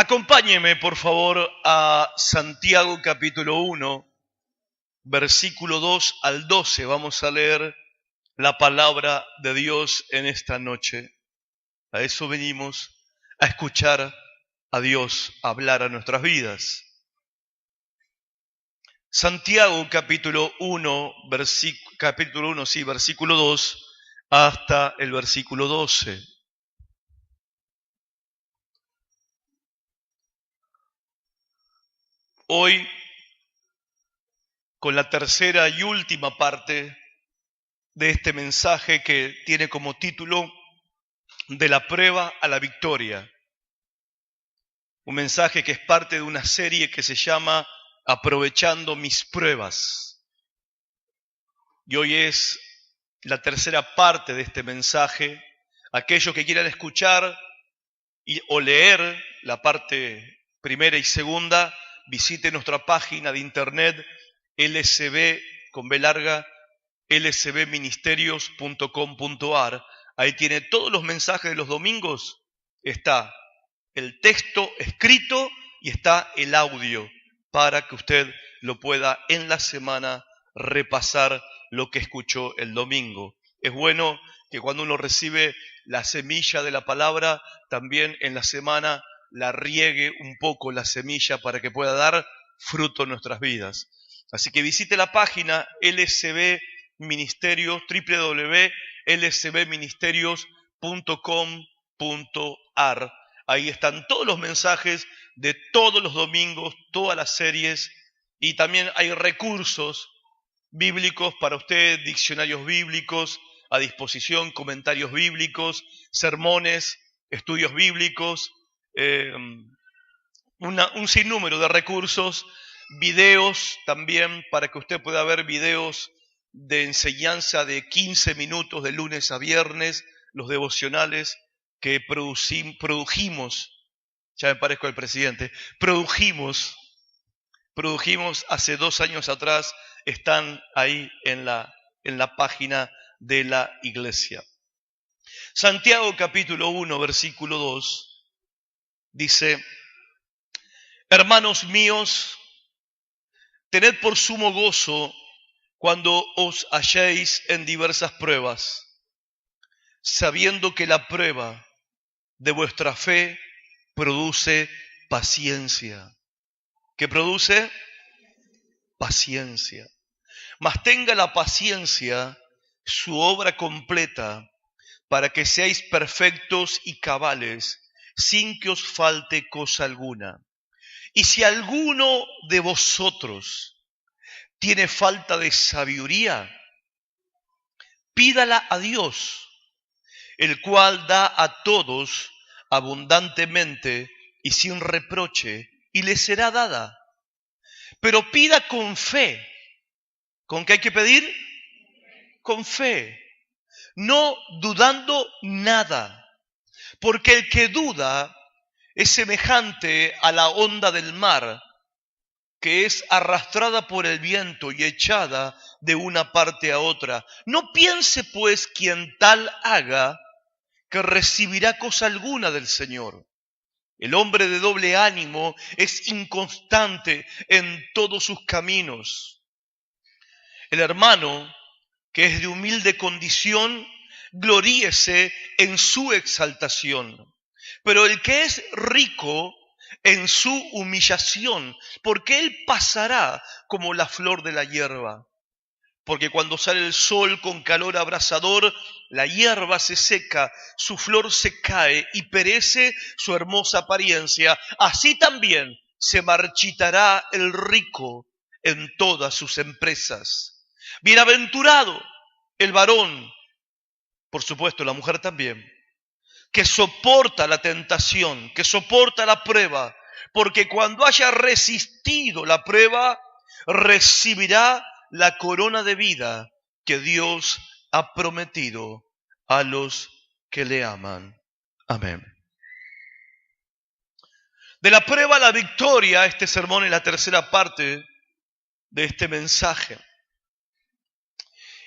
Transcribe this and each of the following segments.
Acompáñeme, por favor, a Santiago capítulo 1, versículo 2 al 12. Vamos a leer la palabra de Dios en esta noche. A eso venimos, a escuchar a Dios hablar a nuestras vidas. Santiago capítulo 1, versículo 2 hasta el versículo 12. Hoy, con la tercera y última parte de este mensaje que tiene como título De la prueba a la victoria. Un mensaje que es parte de una serie que se llama Aprovechando mis pruebas. Y hoy es la tercera parte de este mensaje. Aquellos que quieran escuchar o leer la parte primera y segunda, visite nuestra página de internet lsbministerios.com.ar. Ahí tiene todos los mensajes de los domingos. Está el texto escrito y está el audio para que usted lo pueda en la semana repasar lo que escuchó el domingo. Es bueno que cuando uno recibe la semilla de la palabra, también en la semana la riegue un poco la semilla para que pueda dar fruto en nuestras vidas. Así que visite la página LSB Ministerios, www.lsbministerios.com.ar. Ahí están todos los mensajes de todos los domingos, todas las series, y también hay recursos bíblicos para usted, diccionarios bíblicos a disposición, comentarios bíblicos, sermones, estudios bíblicos, un sinnúmero de recursos, videos también para que usted pueda ver videos de enseñanza de 15 minutos de lunes a viernes, los devocionales que produjimos, ya me parezco al presidente, produjimos hace 2 años atrás, están ahí en la página de la iglesia. Santiago capítulo 1, versículo 2, dice: Hermanos míos, tened por sumo gozo cuando os halléis en diversas pruebas, sabiendo que la prueba de vuestra fe produce paciencia. ¿Qué produce? Paciencia. Mas tenga la paciencia su obra completa, para que seáis perfectos y cabales, sin que os falte cosa alguna. Y si alguno de vosotros tiene falta de sabiduría, pídala a Dios, el cual da a todos abundantemente y sin reproche, y le será dada. Pero pida con fe. ¿Con qué hay que pedir? Con fe, no dudando nada, porque el que duda es semejante a la onda del mar, que es arrastrada por el viento y echada de una parte a otra. No piense pues quien tal haga que recibirá cosa alguna del Señor. El hombre de doble ánimo es inconstante en todos sus caminos. El hermano que es de humilde condición, gloríese en su exaltación. Pero el que es rico, en su humillación, porque él pasará como la flor de la hierba. Porque cuando sale el sol con calor abrasador, la hierba se seca, su flor se cae y perece su hermosa apariencia. Así también se marchitará el rico en todas sus empresas. Bienaventurado el varón, por supuesto la mujer también, que soporta la tentación, que soporta la prueba, porque cuando haya resistido la prueba, recibirá la corona de vida que Dios ha prometido a los que le aman. Amén. De la prueba a la victoria, este sermón es la tercera parte de este mensaje.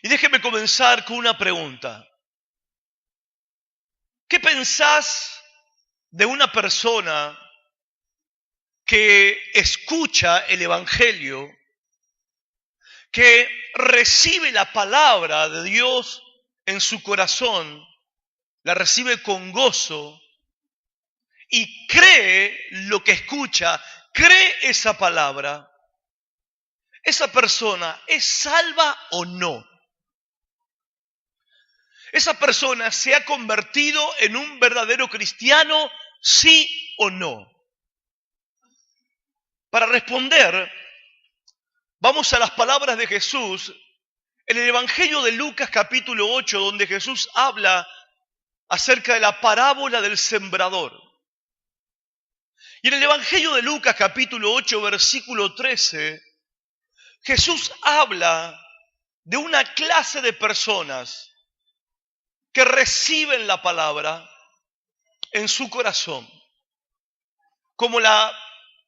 Y déjeme comenzar con una pregunta. ¿Qué pensás de una persona que escucha el Evangelio, que recibe la palabra de Dios en su corazón, la recibe con gozo y cree lo que escucha, cree esa palabra, ¿esa persona es salva o no? ¿Esa persona se ha convertido en un verdadero cristiano, sí o no? Para responder, vamos a las palabras de Jesús en el Evangelio de Lucas capítulo 8, donde Jesús habla acerca de la parábola del sembrador. Y en el Evangelio de Lucas capítulo 8, versículo 13, Jesús habla de una clase de personas que reciben la palabra en su corazón, como la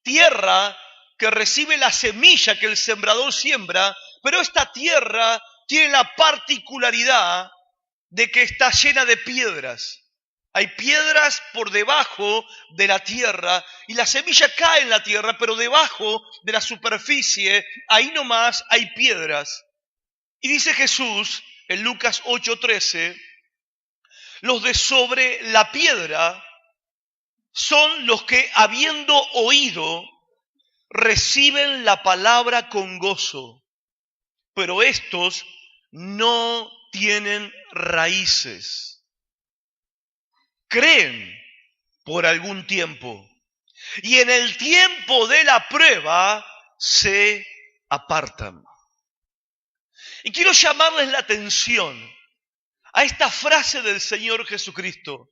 tierra que recibe la semilla que el sembrador siembra, pero esta tierra tiene la particularidad de que está llena de piedras. Hay piedras por debajo de la tierra y la semilla cae en la tierra, pero debajo de la superficie, ahí nomás hay piedras. Y dice Jesús en Lucas 8:13, los de sobre la piedra son los que, habiendo oído, reciben la palabra con gozo, pero estos no tienen raíces. Creen por algún tiempo y en el tiempo de la prueba se apartan. Y quiero llamarles la atención a esta frase del Señor Jesucristo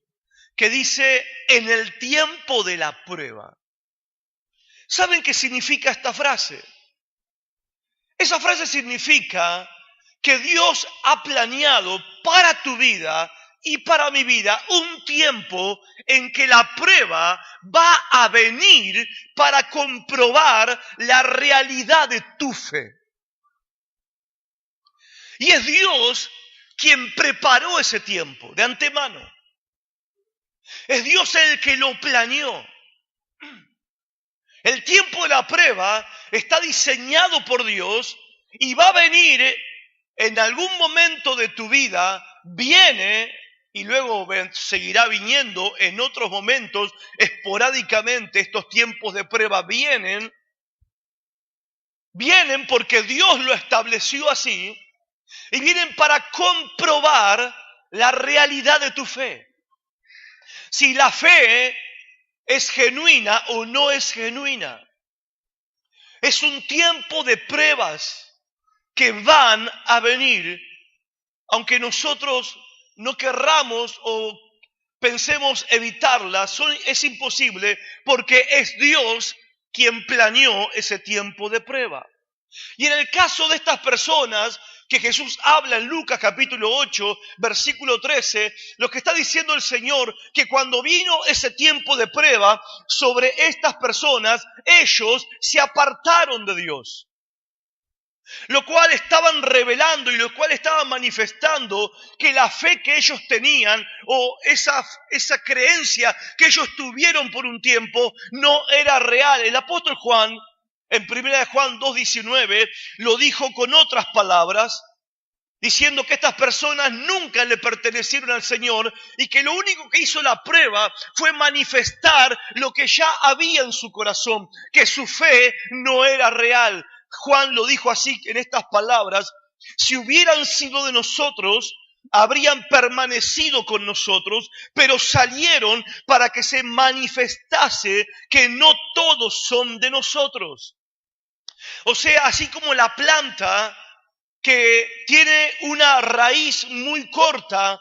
que dice, en el tiempo de la prueba. ¿Saben qué significa esta frase? Esa frase significa que Dios ha planeado para tu vida y para mi vida un tiempo en que la prueba va a venir para comprobar la realidad de tu fe. Y es Dios quien preparó ese tiempo de antemano. Es Dios el que lo planeó. El tiempo de la prueba está diseñado por Dios y va a venir en algún momento de tu vida, viene y luego seguirá viniendo en otros momentos, esporádicamente estos tiempos de prueba vienen porque Dios lo estableció así y vienen para comprobar la realidad de tu fe. Si la fe es genuina o no es genuina. Es un tiempo de pruebas que van a venir, aunque nosotros no querramos o pensemos evitarlas, es imposible porque es Dios quien planeó ese tiempo de prueba. Y en el caso de estas personas que Jesús habla en Lucas capítulo 8, versículo 13, lo que está diciendo el Señor, que cuando vino ese tiempo de prueba sobre estas personas, ellos se apartaron de Dios. Lo cual estaban revelando y lo cual estaban manifestando que la fe que ellos tenían o esa creencia que ellos tuvieron por un tiempo no era real. El apóstol Juan, en 1 Juan 2:19, lo dijo con otras palabras, diciendo que estas personas nunca le pertenecieron al Señor y que lo único que hizo la prueba fue manifestar lo que ya había en su corazón, que su fe no era real. Juan lo dijo así en estas palabras, si hubieran sido de nosotros, habrían permanecido con nosotros, pero salieron para que se manifestase que no todos son de nosotros. O sea, así como la planta que tiene una raíz muy corta,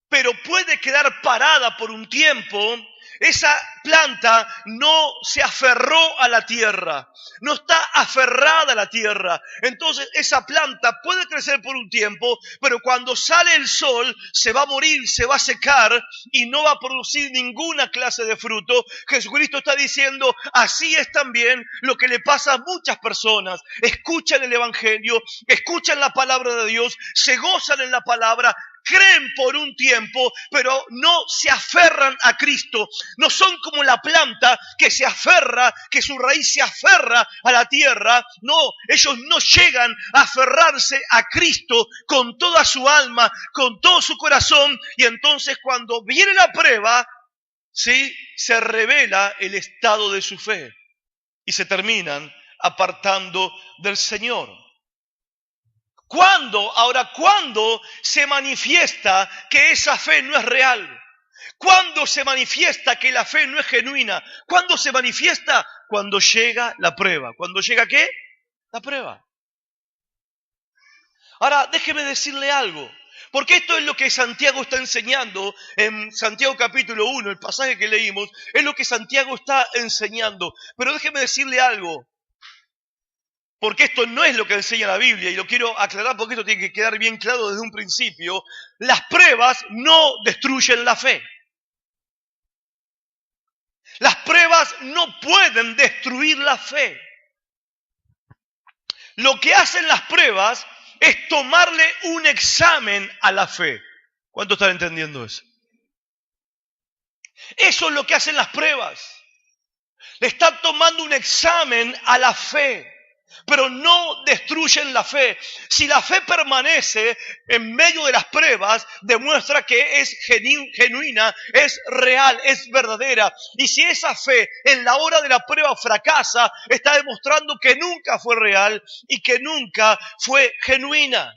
pero puede quedar parada por un tiempo, esa planta no se aferró a la tierra, no está aferrada a la tierra. Entonces esa planta puede crecer por un tiempo, pero cuando sale el sol se va a morir, se va a secar y no va a producir ninguna clase de fruto. Jesucristo está diciendo, así es también lo que le pasa a muchas personas. Escuchan el Evangelio, escuchan la palabra de Dios, se gozan en la palabra, creen por un tiempo, pero no se aferran a Cristo. No son como la planta que se aferra, que su raíz se aferra a la tierra. No, ellos no llegan a aferrarse a Cristo con toda su alma, con todo su corazón. Y entonces cuando viene la prueba, ¿sí?, se revela el estado de su fe y se terminan apartando del Señor. ¿Cuándo se manifiesta que esa fe no es real? ¿Cuándo se manifiesta que la fe no es genuina? ¿Cuándo se manifiesta? Cuando llega la prueba. ¿Cuándo llega qué? La prueba. Ahora, déjeme decirle algo, porque esto es lo que Santiago está enseñando en Santiago capítulo 1, el pasaje que leímos, es lo que Santiago está enseñando. Pero déjeme decirle algo, porque esto no es lo que enseña la Biblia, y lo quiero aclarar porque esto tiene que quedar bien claro desde un principio. Las pruebas no destruyen la fe. Las pruebas no pueden destruir la fe. Lo que hacen las pruebas es tomarle un examen a la fe. ¿Cuántos están entendiendo eso? Eso es lo que hacen las pruebas. Le están tomando un examen a la fe, pero no destruyen la fe. Si la fe permanece en medio de las pruebas, demuestra que es genuina, es real, es verdadera. Y si esa fe en la hora de la prueba fracasa, está demostrando que nunca fue real y que nunca fue genuina.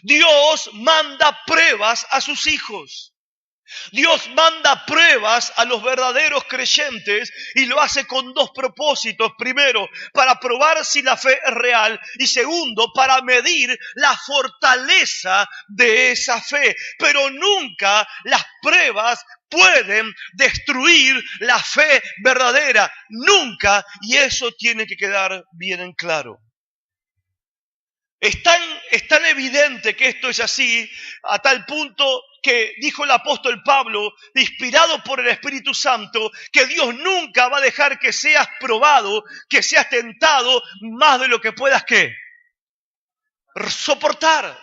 Dios manda pruebas a sus hijos. Dios manda pruebas a los verdaderos creyentes y lo hace con dos propósitos. Primero, para probar si la fe es real, y segundo, para medir la fortaleza de esa fe. Pero nunca las pruebas pueden destruir la fe verdadera. Nunca, y eso tiene que quedar bien en claro. Es tan evidente que esto es así, a tal punto que dijo el apóstol Pablo, inspirado por el Espíritu Santo, que Dios nunca va a dejar que seas probado, que seas tentado más de lo que puedas, ¿qué? Soportar.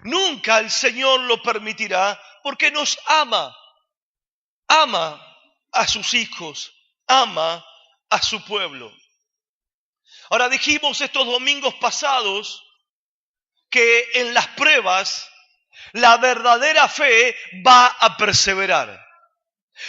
Nunca el Señor lo permitirá porque nos ama. Ama a sus hijos, ama a su pueblo. Ahora, dijimos estos domingos pasados que en las pruebas la verdadera fe va a perseverar.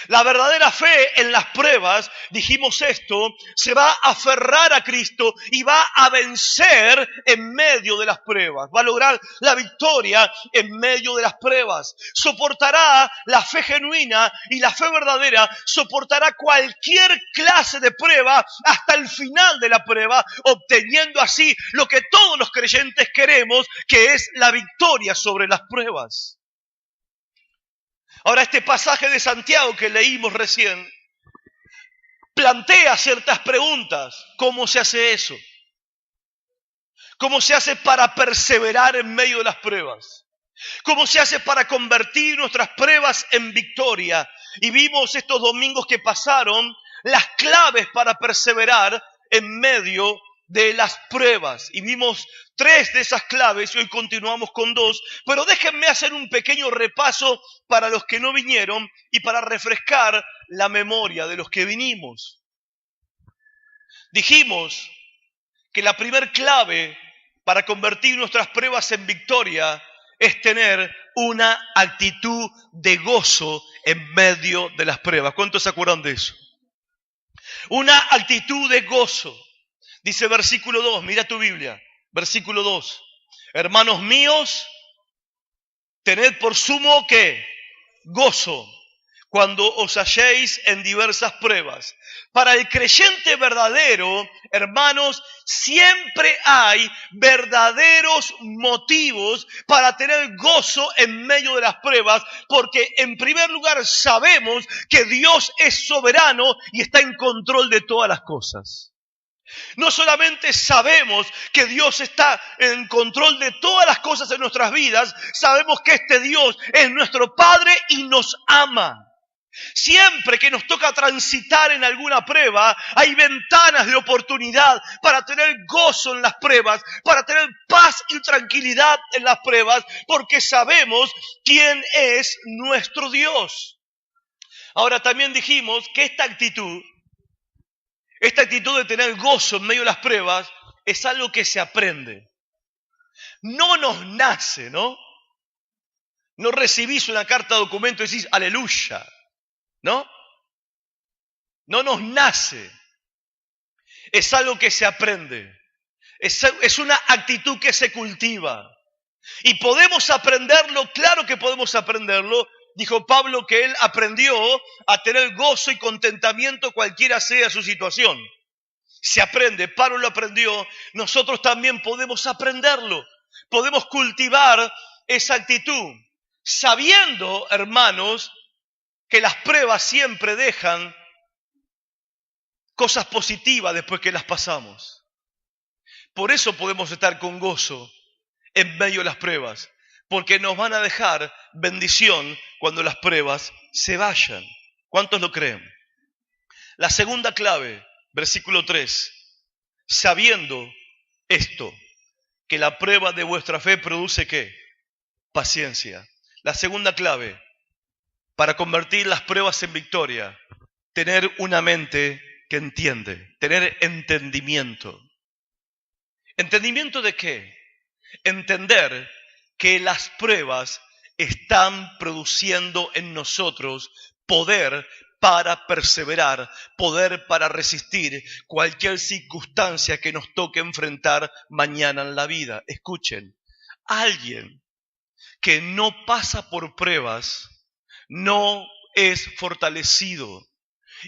La verdadera fe en las pruebas, dijimos esto, se va a aferrar a Cristo y va a vencer en medio de las pruebas. Va a lograr la victoria en medio de las pruebas. Soportará la fe genuina y la fe verdadera, soportará cualquier clase de prueba hasta el final de la prueba, obteniendo así lo que todos los creyentes queremos, que es la victoria sobre las pruebas. Ahora, este pasaje de Santiago que leímos recién plantea ciertas preguntas. ¿Cómo se hace eso? ¿Cómo se hace para perseverar en medio de las pruebas? ¿Cómo se hace para convertir nuestras pruebas en victoria? Y vimos estos domingos que pasaron las claves para perseverar en medio de las pruebas. Y vimos 3 de esas claves y hoy continuamos con 2. Pero déjenme hacer un pequeño repaso para los que no vinieron y para refrescar la memoria de los que vinimos. Dijimos que la primer clave para convertir nuestras pruebas en victoria es tener una actitud de gozo en medio de las pruebas. ¿Cuántos se acuerdan de eso? Una actitud de gozo. Dice versículo 2, mira tu Biblia, versículo 2. Hermanos míos, tened por sumo ¿qué? Gozo cuando os halléis en diversas pruebas. Para el creyente verdadero, hermanos, siempre hay verdaderos motivos para tener gozo en medio de las pruebas, porque en primer lugar sabemos que Dios es soberano y está en control de todas las cosas. No solamente sabemos que Dios está en control de todas las cosas en nuestras vidas, sabemos que este Dios es nuestro Padre y nos ama. Siempre que nos toca transitar en alguna prueba, hay ventanas de oportunidad para tener gozo en las pruebas, para tener paz y tranquilidad en las pruebas, porque sabemos quién es nuestro Dios. Ahora también dijimos que esta actitud de tener gozo en medio de las pruebas, es algo que se aprende. No nos nace, ¿no? No recibís una carta de documento y decís, aleluya, ¿no? No nos nace. Es algo que se aprende. Es una actitud que se cultiva. Y podemos aprenderlo, claro que podemos aprenderlo. Dijo Pablo que él aprendió a tener gozo y contentamiento cualquiera sea su situación. Se aprende, Pablo lo aprendió, nosotros también podemos aprenderlo. Podemos cultivar esa actitud, sabiendo, hermanos, que las pruebas siempre dejan cosas positivas después que las pasamos. Por eso podemos estar con gozo en medio de las pruebas, porque nos van a dejar bendición cuando las pruebas se vayan. ¿Cuántos lo creen? La segunda clave, versículo 3, sabiendo esto, que la prueba de vuestra fe produce ¿qué? Paciencia. La segunda clave, para convertir las pruebas en victoria, tener una mente que entiende, tener entendimiento. ¿Entendimiento de qué? Entender que las pruebas están produciendo en nosotros poder para perseverar, poder para resistir cualquier circunstancia que nos toque enfrentar mañana en la vida. Escuchen, alguien que no pasa por pruebas no es fortalecido.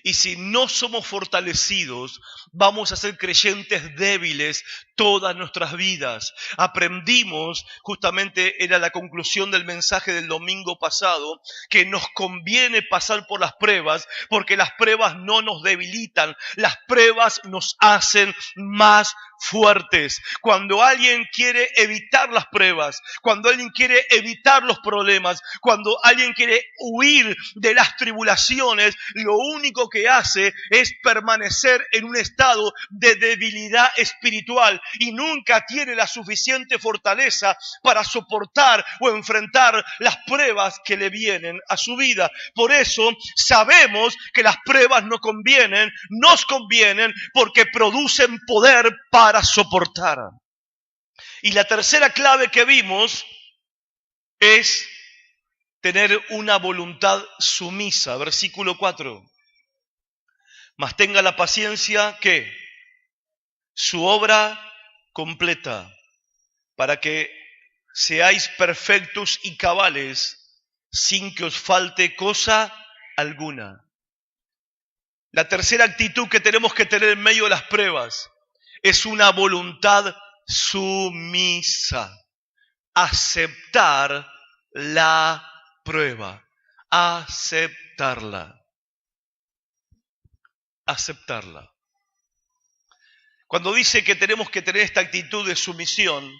Y si no somos fortalecidos, vamos a ser creyentes débiles todas nuestras vidas. Aprendimos, justamente era la conclusión del mensaje del domingo pasado, que nos conviene pasar por las pruebas, porque las pruebas no nos debilitan, las pruebas nos hacen más fuertes. Cuando alguien quiere evitar las pruebas, cuando alguien quiere evitar los problemas, cuando alguien quiere huir de las tribulaciones, lo único que hace es permanecer en un estado de debilidad espiritual y nunca tiene la suficiente fortaleza para soportar o enfrentar las pruebas que le vienen a su vida. Por eso sabemos que las pruebas nos convienen porque producen poder para soportar. Y la tercera clave que vimos es tener una voluntad sumisa. Versículo 4. Mas tenga la paciencia que su obra completa, para que seáis perfectos y cabales, sin que os falte cosa alguna. La tercera actitud que tenemos que tener en medio de las pruebas es una voluntad sumisa. Aceptar la prueba. Aceptarla. Aceptarla. Cuando dice que tenemos que tener esta actitud de sumisión,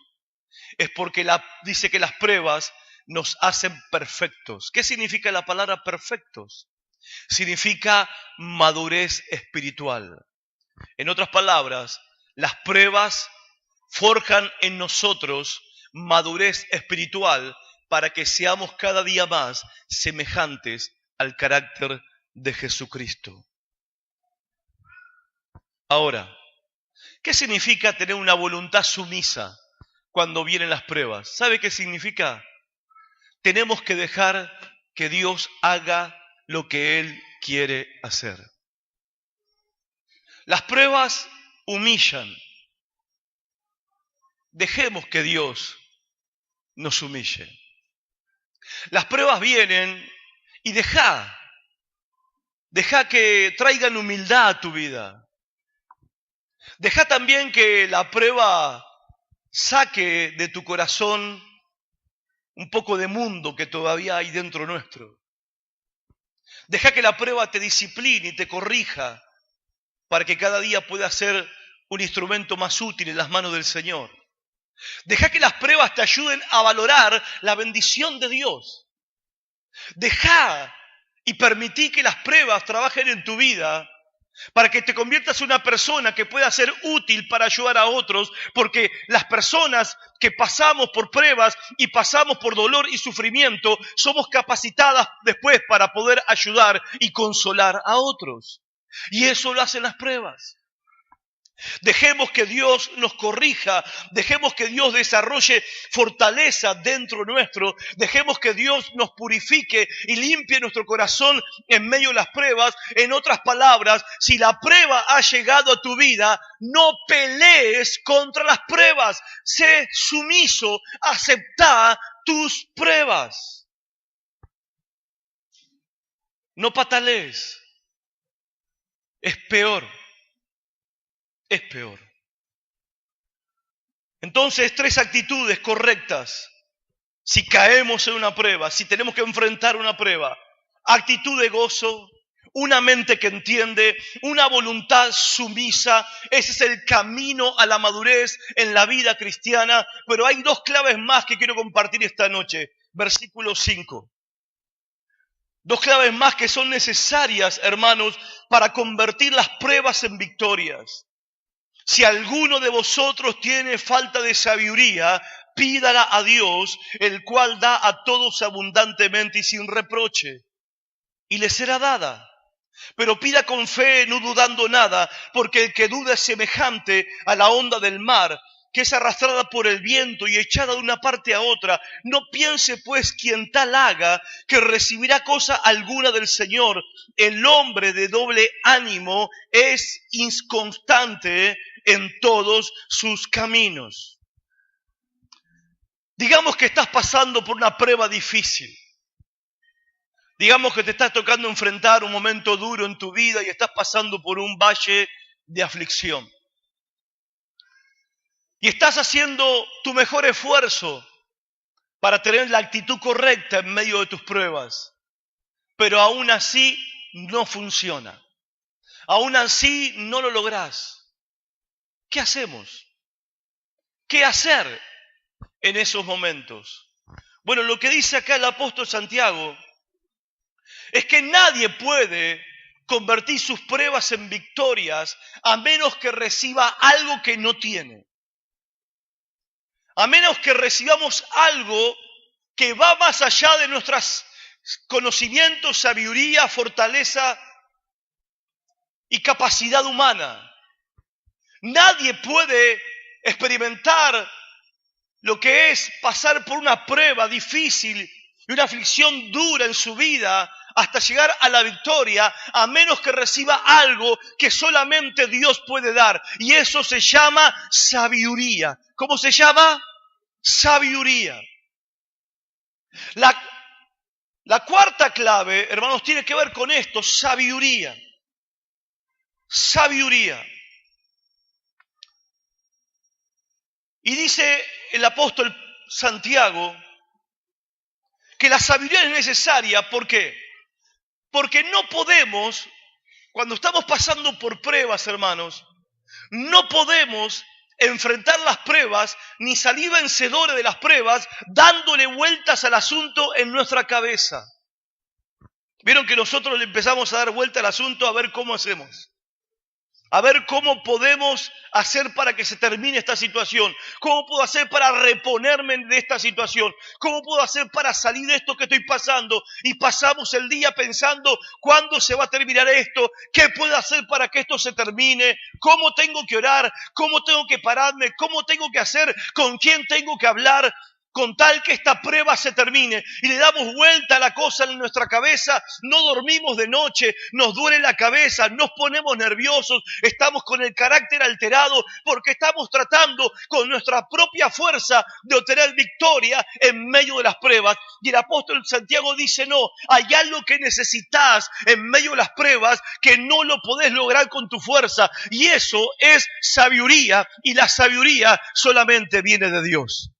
es porque dice que las pruebas nos hacen perfectos. ¿Qué significa la palabra perfectos? Significa madurez espiritual. En otras palabras, las pruebas forjan en nosotros madurez espiritual para que seamos cada día más semejantes al carácter de Jesucristo. Ahora, ¿qué significa tener una voluntad sumisa cuando vienen las pruebas? ¿Sabe qué significa? Tenemos que dejar que Dios haga lo que Él quiere hacer. Las pruebas humillan. Dejemos que Dios nos humille. Las pruebas vienen y deja que traigan humildad a tu vida. Deja también que la prueba saque de tu corazón un poco de mundo que todavía hay dentro nuestro. Deja que la prueba te discipline y te corrija para que cada día puedas ser un instrumento más útil en las manos del Señor. Deja que las pruebas te ayuden a valorar la bendición de Dios. Deja y permití que las pruebas trabajen en tu vida para que te conviertas en una persona que pueda ser útil para ayudar a otros, porque las personas que pasamos por pruebas y pasamos por dolor y sufrimiento, somos capacitadas después para poder ayudar y consolar a otros. Y eso lo hacen las pruebas. Dejemos que Dios nos corrija, dejemos que Dios desarrolle fortaleza dentro nuestro, dejemos que Dios nos purifique y limpie nuestro corazón en medio de las pruebas. En otras palabras, si la prueba ha llegado a tu vida, no pelees contra las pruebas, sé sumiso, acepta tus pruebas. No patalees, es peor. Es peor. Entonces, 3 actitudes correctas. Si caemos en una prueba, si tenemos que enfrentar una prueba. Actitud de gozo, una mente que entiende, una voluntad sumisa. Ese es el camino a la madurez en la vida cristiana. Pero hay 2 claves más que quiero compartir esta noche. Versículo 5. 2 claves más que son necesarias, hermanos, para convertir las pruebas en victorias. Si alguno de vosotros tiene falta de sabiduría, pídala a Dios, el cual da a todos abundantemente y sin reproche, y le será dada. Pero pida con fe, no dudando nada, porque el que duda es semejante a la onda del mar, que es arrastrada por el viento y echada de una parte a otra. No piense pues quien tal haga, que recibirá cosa alguna del Señor. El hombre de doble ánimo es inconstante en todos sus caminos. Digamos que estás pasando por una prueba difícil. Digamos que te estás tocando enfrentar un momento duro en tu vida y estás pasando por un valle de aflicción. Y estás haciendo tu mejor esfuerzo para tener la actitud correcta en medio de tus pruebas. Pero aún así no funciona. Aún así no lo lográs. ¿Qué hacemos? ¿Qué hacer en esos momentos? Bueno, lo que dice acá el apóstol Santiago es que nadie puede convertir sus pruebas en victorias a menos que reciba algo que no tiene. A menos que recibamos algo que va más allá de nuestros conocimientos, sabiduría, fortaleza y capacidad humana. Nadie puede experimentar lo que es pasar por una prueba difícil y una aflicción dura en su vida hasta llegar a la victoria, a menos que reciba algo que solamente Dios puede dar. Y eso se llama sabiduría. ¿Cómo se llama? Sabiduría. La cuarta clave, hermanos, tiene que ver con esto, sabiduría. Sabiduría. Y dice el apóstol Santiago que la sabiduría es necesaria. ¿Por qué? Porque no podemos, cuando estamos pasando por pruebas, hermanos, no podemos enfrentar las pruebas ni salir vencedores de las pruebas dándole vueltas al asunto en nuestra cabeza. Vieron que nosotros le empezamos a dar vuelta al asunto a ver cómo hacemos. A ver cómo podemos hacer para que se termine esta situación. ¿Cómo puedo hacer para reponerme de esta situación? ¿Cómo puedo hacer para salir de esto que estoy pasando? Y pasamos el día pensando, ¿cuándo se va a terminar esto? ¿Qué puedo hacer para que esto se termine? ¿Cómo tengo que orar? ¿Cómo tengo que pararme? ¿Cómo tengo que hacer? ¿Con quién tengo que hablar? Con tal que esta prueba se termine, y le damos vuelta a la cosa en nuestra cabeza, no dormimos de noche, nos duele la cabeza, nos ponemos nerviosos, estamos con el carácter alterado, porque estamos tratando con nuestra propia fuerza de obtener victoria en medio de las pruebas. Y el apóstol Santiago dice, no, hay algo que necesitas en medio de las pruebas que no lo podés lograr con tu fuerza, y eso es sabiduría, y la sabiduría solamente viene de Dios.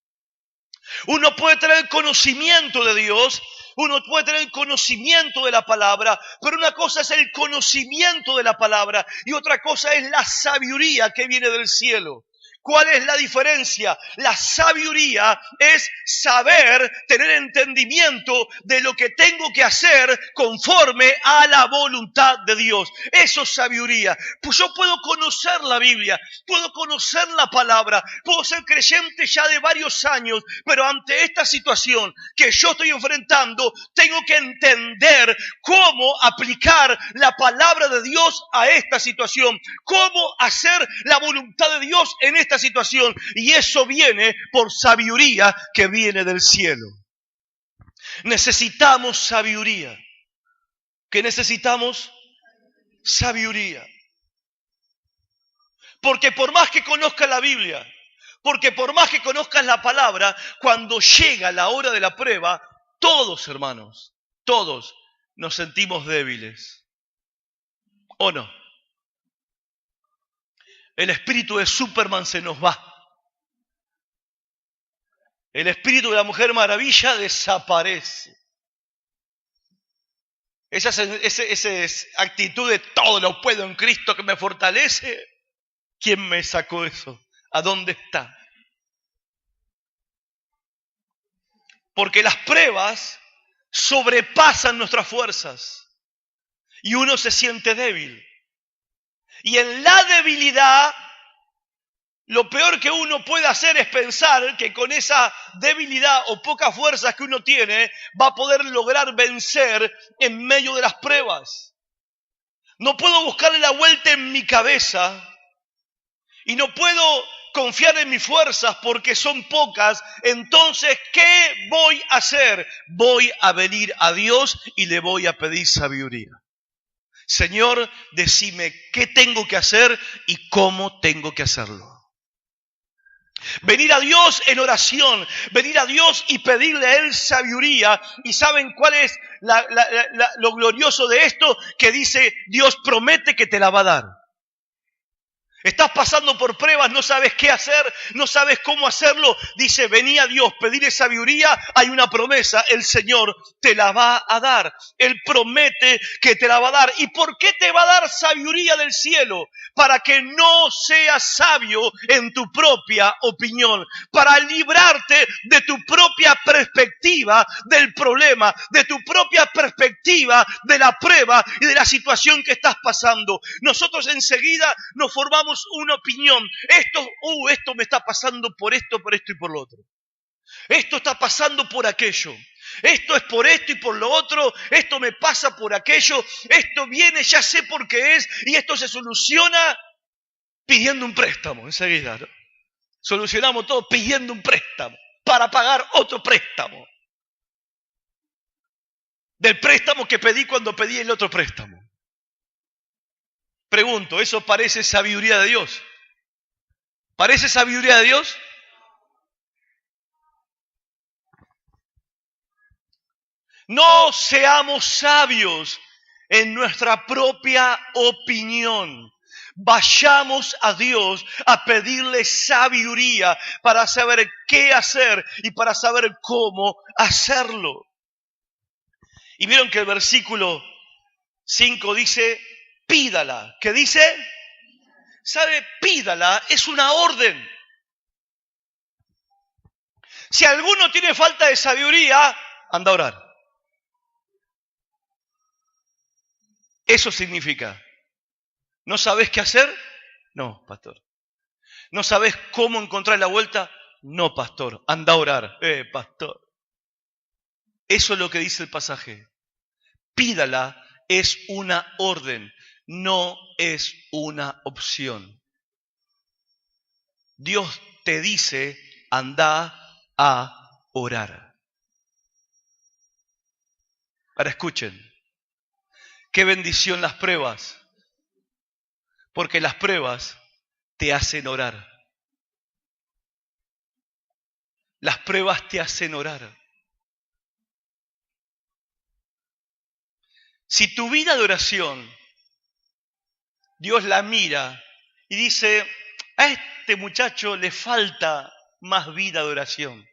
Uno puede tener conocimiento de Dios, uno puede tener conocimiento de la palabra, pero una cosa es el conocimiento de la palabra y otra cosa es la sabiduría que viene del cielo. ¿Cuál es la diferencia? La sabiduría es saber, tener entendimiento de lo que tengo que hacer conforme a la voluntad de Dios. Eso es sabiduría. Pues yo puedo conocer la Biblia, puedo conocer la palabra, puedo ser creyente ya de varios años, pero ante esta situación que yo estoy enfrentando, tengo que entender cómo aplicar la palabra de Dios a esta situación, cómo hacer la voluntad de Dios en esta situación. Y eso viene por sabiduría que viene del cielo. Necesitamos sabiduría. ¿Qué necesitamos? Sabiduría. Porque por más que conozcas la Biblia, porque por más que conozcas la palabra, cuando llega la hora de la prueba, todos, hermanos, todos nos sentimos débiles. ¿O no? El espíritu de Superman se nos va. El espíritu de la Mujer Maravilla desaparece. Esa actitud de todo lo puedo en Cristo que me fortalece. ¿Quién me sacó eso? ¿A dónde está? Porque las pruebas sobrepasan nuestras fuerzas y uno se siente débil. Y en la debilidad, lo peor que uno puede hacer es pensar que con esa debilidad o pocas fuerzas que uno tiene, va a poder lograr vencer en medio de las pruebas. No puedo buscarle la vuelta en mi cabeza y no puedo confiar en mis fuerzas porque son pocas. Entonces, ¿qué voy a hacer? Voy a venir a Dios y le voy a pedir sabiduría. Señor, decime qué tengo que hacer y cómo tengo que hacerlo. Venir a Dios en oración, venir a Dios y pedirle a Él sabiduría. ¿Y saben cuál es lo glorioso de esto? Que dice, Dios promete que te la va a dar. Estás pasando por pruebas, no sabes qué hacer, no sabes cómo hacerlo. Dice, vení a Dios, pedirle sabiduría. Hay una promesa, el Señor te la va a dar. Él promete que te la va a dar. ¿Y por qué te va a dar sabiduría del cielo? Para que no seas sabio en tu propia opinión. Para librarte de tu propia perspectiva del problema, de tu propia perspectiva de la prueba y de la situación que estás pasando. Nosotros enseguida nos formamos una opinión. Esto me está pasando por esto y por lo otro. Esto está pasando por aquello. Esto es por esto y por lo otro. Esto me pasa por aquello. Esto viene, ya sé por qué es. Y esto se soluciona pidiendo un préstamo. Enseguida, ¿no? Solucionamos todo pidiendo un préstamo para pagar otro préstamo. Del préstamo que pedí cuando pedí el otro préstamo. Pregunto, ¿eso parece sabiduría de Dios? ¿Parece sabiduría de Dios? No seamos sabios en nuestra propia opinión. Vayamos a Dios a pedirle sabiduría para saber qué hacer y para saber cómo hacerlo. Y vieron que el versículo 5 dice, pídala. ¿Qué dice? ¿Sabe? Pídala es una orden. Si alguno tiene falta de sabiduría, anda a orar. Eso significa, ¿no sabes qué hacer? No, pastor. ¿No sabes cómo encontrar la vuelta? No, pastor. Anda a orar. Pastor. Eso es lo que dice el pasaje. Pídala es una orden, no es una opción. Dios te dice, anda a orar. Ahora escuchen. Qué bendición las pruebas, porque las pruebas te hacen orar. Las pruebas te hacen orar. Si tu vida de oración, Dios la mira y dice, a este muchacho le falta más vida de oración.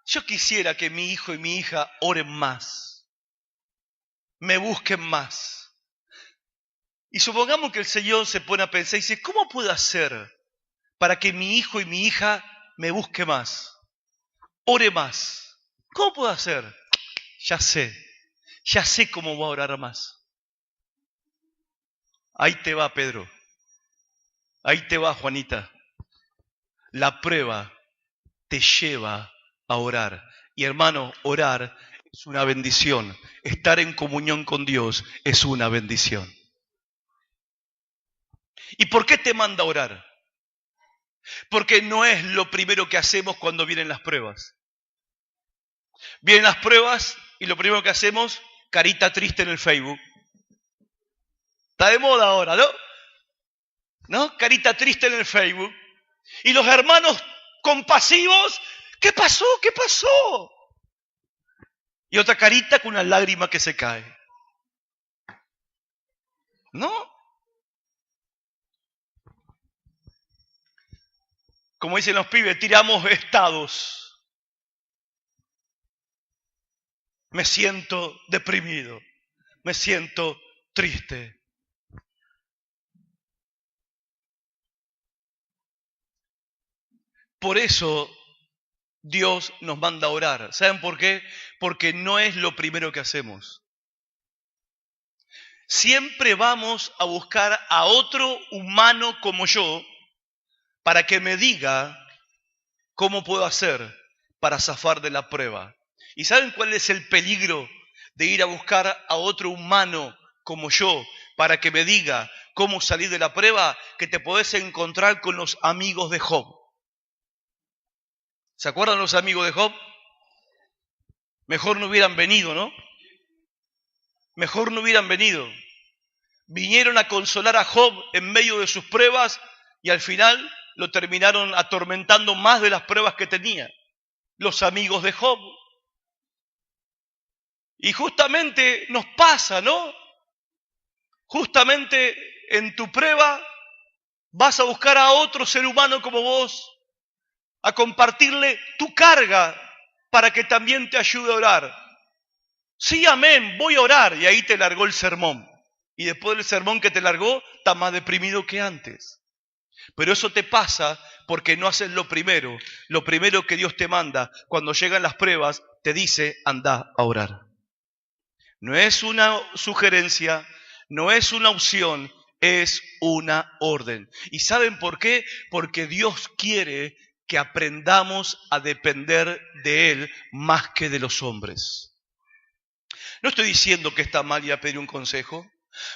Yo quisiera que mi hijo y mi hija oren más, me busquen más. Y supongamos que el Señor se pone a pensar y dice, ¿cómo puedo hacer para que mi hijo y mi hija me busque más? Ore más. ¿Cómo puedo hacer? Ya sé cómo voy a orar más. Ahí te va, Pedro. Ahí te va, Juanita. La prueba te lleva a orar. Y hermano, orar es una bendición. Estar en comunión con Dios es una bendición. ¿Y por qué te manda a orar? Porque no es lo primero que hacemos cuando vienen las pruebas. Vienen las pruebas y lo primero que hacemos, carita triste en el Facebook. Está de moda ahora, ¿no? ¿No? Carita triste en el Facebook. Y los hermanos compasivos, ¿qué pasó? ¿Qué pasó? Y otra carita con una lágrima que se cae. ¿No? Como dicen los pibes, tiramos estados. Me siento deprimido. Me siento triste. Por eso Dios nos manda a orar. ¿Saben por qué? Porque no es lo primero que hacemos. Siempre vamos a buscar a otro humano como yo para que me diga cómo puedo hacer para zafar de la prueba. ¿Y saben cuál es el peligro de ir a buscar a otro humano como yo para que me diga cómo salir de la prueba? Que te podés encontrar con los amigos de Job. ¿Se acuerdan los amigos de Job? Mejor no hubieran venido, ¿no? Mejor no hubieran venido. Vinieron a consolar a Job en medio de sus pruebas y al final lo terminaron atormentando más de las pruebas que tenía. Los amigos de Job. Y justamente nos pasa, ¿no? Justamente en tu prueba vas a buscar a otro ser humano como vos, a compartirle tu carga para que también te ayude a orar. Sí, amén, voy a orar. Y ahí te largó el sermón. Y después del sermón que te largó, estás más deprimido que antes. Pero eso te pasa porque no haces lo primero. Lo primero que Dios te manda cuando llegan las pruebas, te dice, anda a orar. No es una sugerencia, no es una opción, es una orden. ¿Y saben por qué? Porque Dios quiere que aprendamos a depender de Él más que de los hombres. No estoy diciendo que está mal ir a pedir un consejo.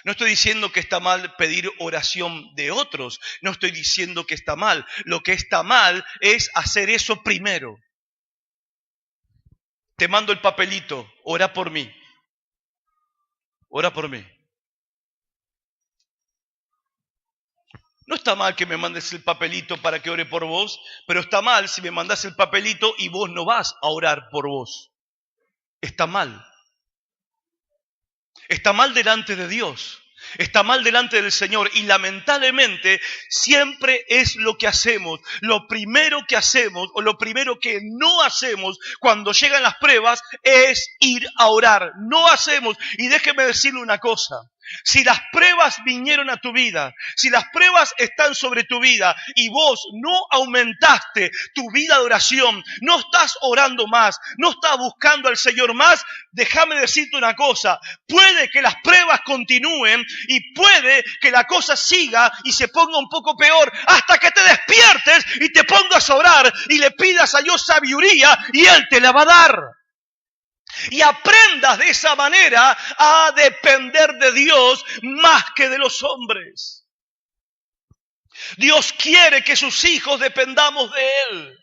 No estoy diciendo que está mal pedir oración de otros. No estoy diciendo que está mal. Lo que está mal es hacer eso primero. Te mando el papelito. Ora por mí. Ora por mí. No está mal que me mandes el papelito para que ore por vos, pero está mal si me mandas el papelito y vos no vas a orar por vos. Está mal. Está mal delante de Dios. Está mal delante del Señor y lamentablemente siempre es lo que hacemos. Lo primero que hacemos o lo primero que no hacemos cuando llegan las pruebas es ir a orar. No hacemos. Y déjeme decirle una cosa. Si las pruebas vinieron a tu vida, si las pruebas están sobre tu vida y vos no aumentaste tu vida de oración, no estás orando más, no estás buscando al Señor más, déjame decirte una cosa, puede que las pruebas continúen y puede que la cosa siga y se ponga un poco peor hasta que te despiertes y te pongas a orar y le pidas a Dios sabiduría y Él te la va a dar. Y aprendas de esa manera a depender de Dios más que de los hombres. Dios quiere que sus hijos dependamos de Él.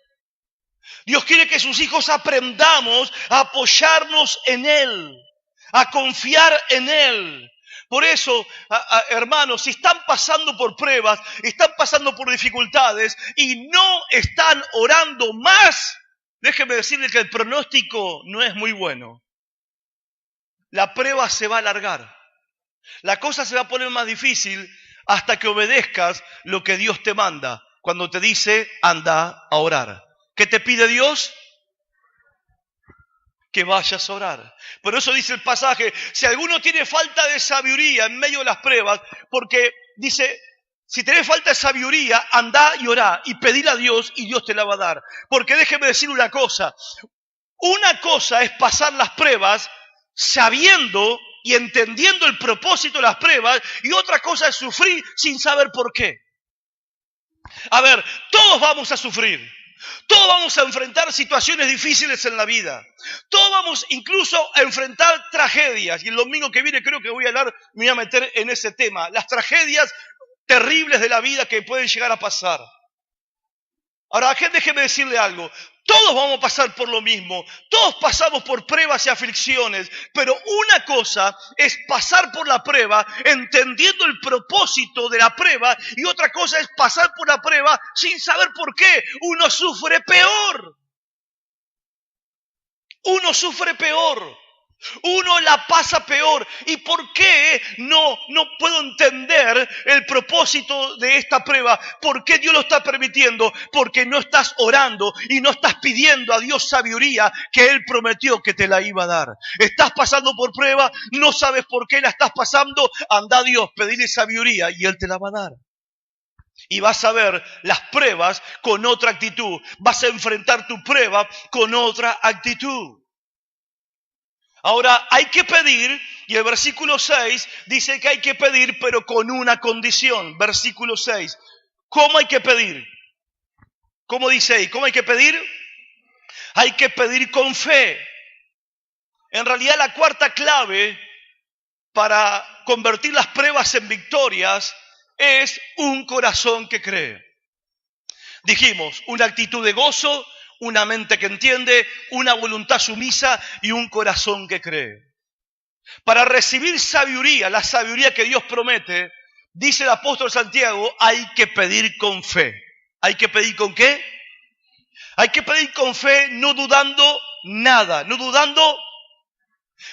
Dios quiere que sus hijos aprendamos a apoyarnos en Él, a confiar en Él. Por eso, hermanos, si están pasando por pruebas, están pasando por dificultades y no están orando más, déjeme decirle que el pronóstico no es muy bueno. La prueba se va a alargar. La cosa se va a poner más difícil hasta que obedezcas lo que Dios te manda. Cuando te dice, anda a orar. ¿Qué te pide Dios? que vayas a orar. Por eso dice el pasaje, si alguno tiene falta de sabiduría en medio de las pruebas, porque dice, si tenés falta de sabiduría, andá y orá y pedile a Dios y Dios te la va a dar. Porque déjeme decir una cosa es pasar las pruebas sabiendo y entendiendo el propósito de las pruebas, y otra cosa es sufrir sin saber por qué. A ver, todos vamos a sufrir. Todos vamos a enfrentar situaciones difíciles en la vida. Todos vamos incluso a enfrentar tragedias. Y el domingo que viene creo que me voy a meter en ese tema. Las tragedias terribles de la vida que pueden llegar a pasar. Ahora, déjeme decirle algo. Todos vamos a pasar por lo mismo. Todos pasamos por pruebas y aflicciones. Pero una cosa es pasar por la prueba entendiendo el propósito de la prueba. Y otra cosa es pasar por la prueba sin saber por qué. Uno sufre peor. Uno sufre peor. Uno la pasa peor. ¿Y por qué no puedo entender el propósito de esta prueba? ¿Por qué Dios lo está permitiendo? Porque no estás orando y no estás pidiendo a Dios sabiduría que Él prometió que te la iba a dar. Estás pasando por prueba, no sabes por qué la estás pasando. Anda a Dios, pedile sabiduría y Él te la va a dar. Y vas a ver las pruebas con otra actitud. Vas a enfrentar tu prueba con otra actitud. Ahora, hay que pedir, y el versículo 6 dice que hay que pedir, pero con una condición. Versículo 6. ¿Cómo hay que pedir? ¿Cómo dice ahí? ¿Cómo hay que pedir? Hay que pedir con fe. En realidad, la cuarta clave para convertir las pruebas en victorias es un corazón que cree. Dijimos, una actitud de gozo, una mente que entiende, una voluntad sumisa y un corazón que cree. Para recibir sabiduría, la sabiduría que Dios promete, dice el apóstol Santiago, hay que pedir con fe. ¿Hay que pedir con qué? Hay que pedir con fe, no dudando nada, no dudando,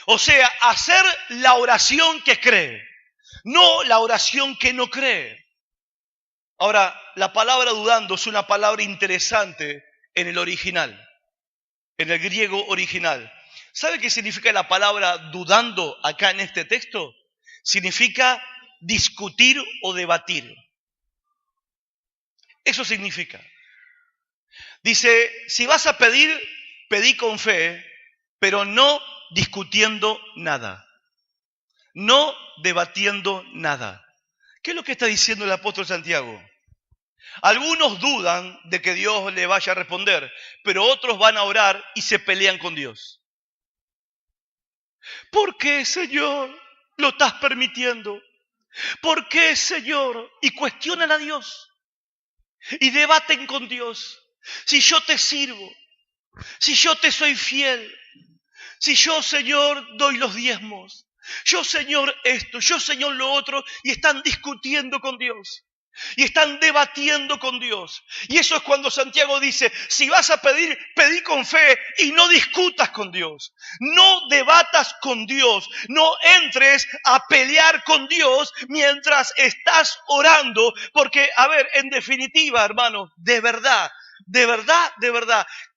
o sea, hacer la oración que cree, no la oración que no cree. Ahora, la palabra dudando es una palabra interesante en el original, en el griego original. ¿Sabe qué significa la palabra dudando acá en este texto? Significa discutir o debatir. Eso significa. Dice, si vas a pedir, pedí con fe, pero no discutiendo nada. No debatiendo nada. ¿Qué es lo que está diciendo el apóstol Santiago? Algunos dudan de que Dios le vaya a responder, pero otros van a orar y se pelean con Dios. ¿Por qué, Señor, lo estás permitiendo? ¿Por qué, Señor? Y cuestionan a Dios y debaten con Dios. Si yo te sirvo, si yo te soy fiel, si yo, Señor, doy los diezmos, yo, Señor, esto, yo, Señor, lo otro, y están discutiendo con Dios. Y están debatiendo con Dios. Y eso es cuando Santiago dice, si vas a pedir, pedí con fe y no discutas con Dios. No debatas con Dios. No entres a pelear con Dios mientras estás orando. Porque, a ver, en definitiva, hermanos, de verdad,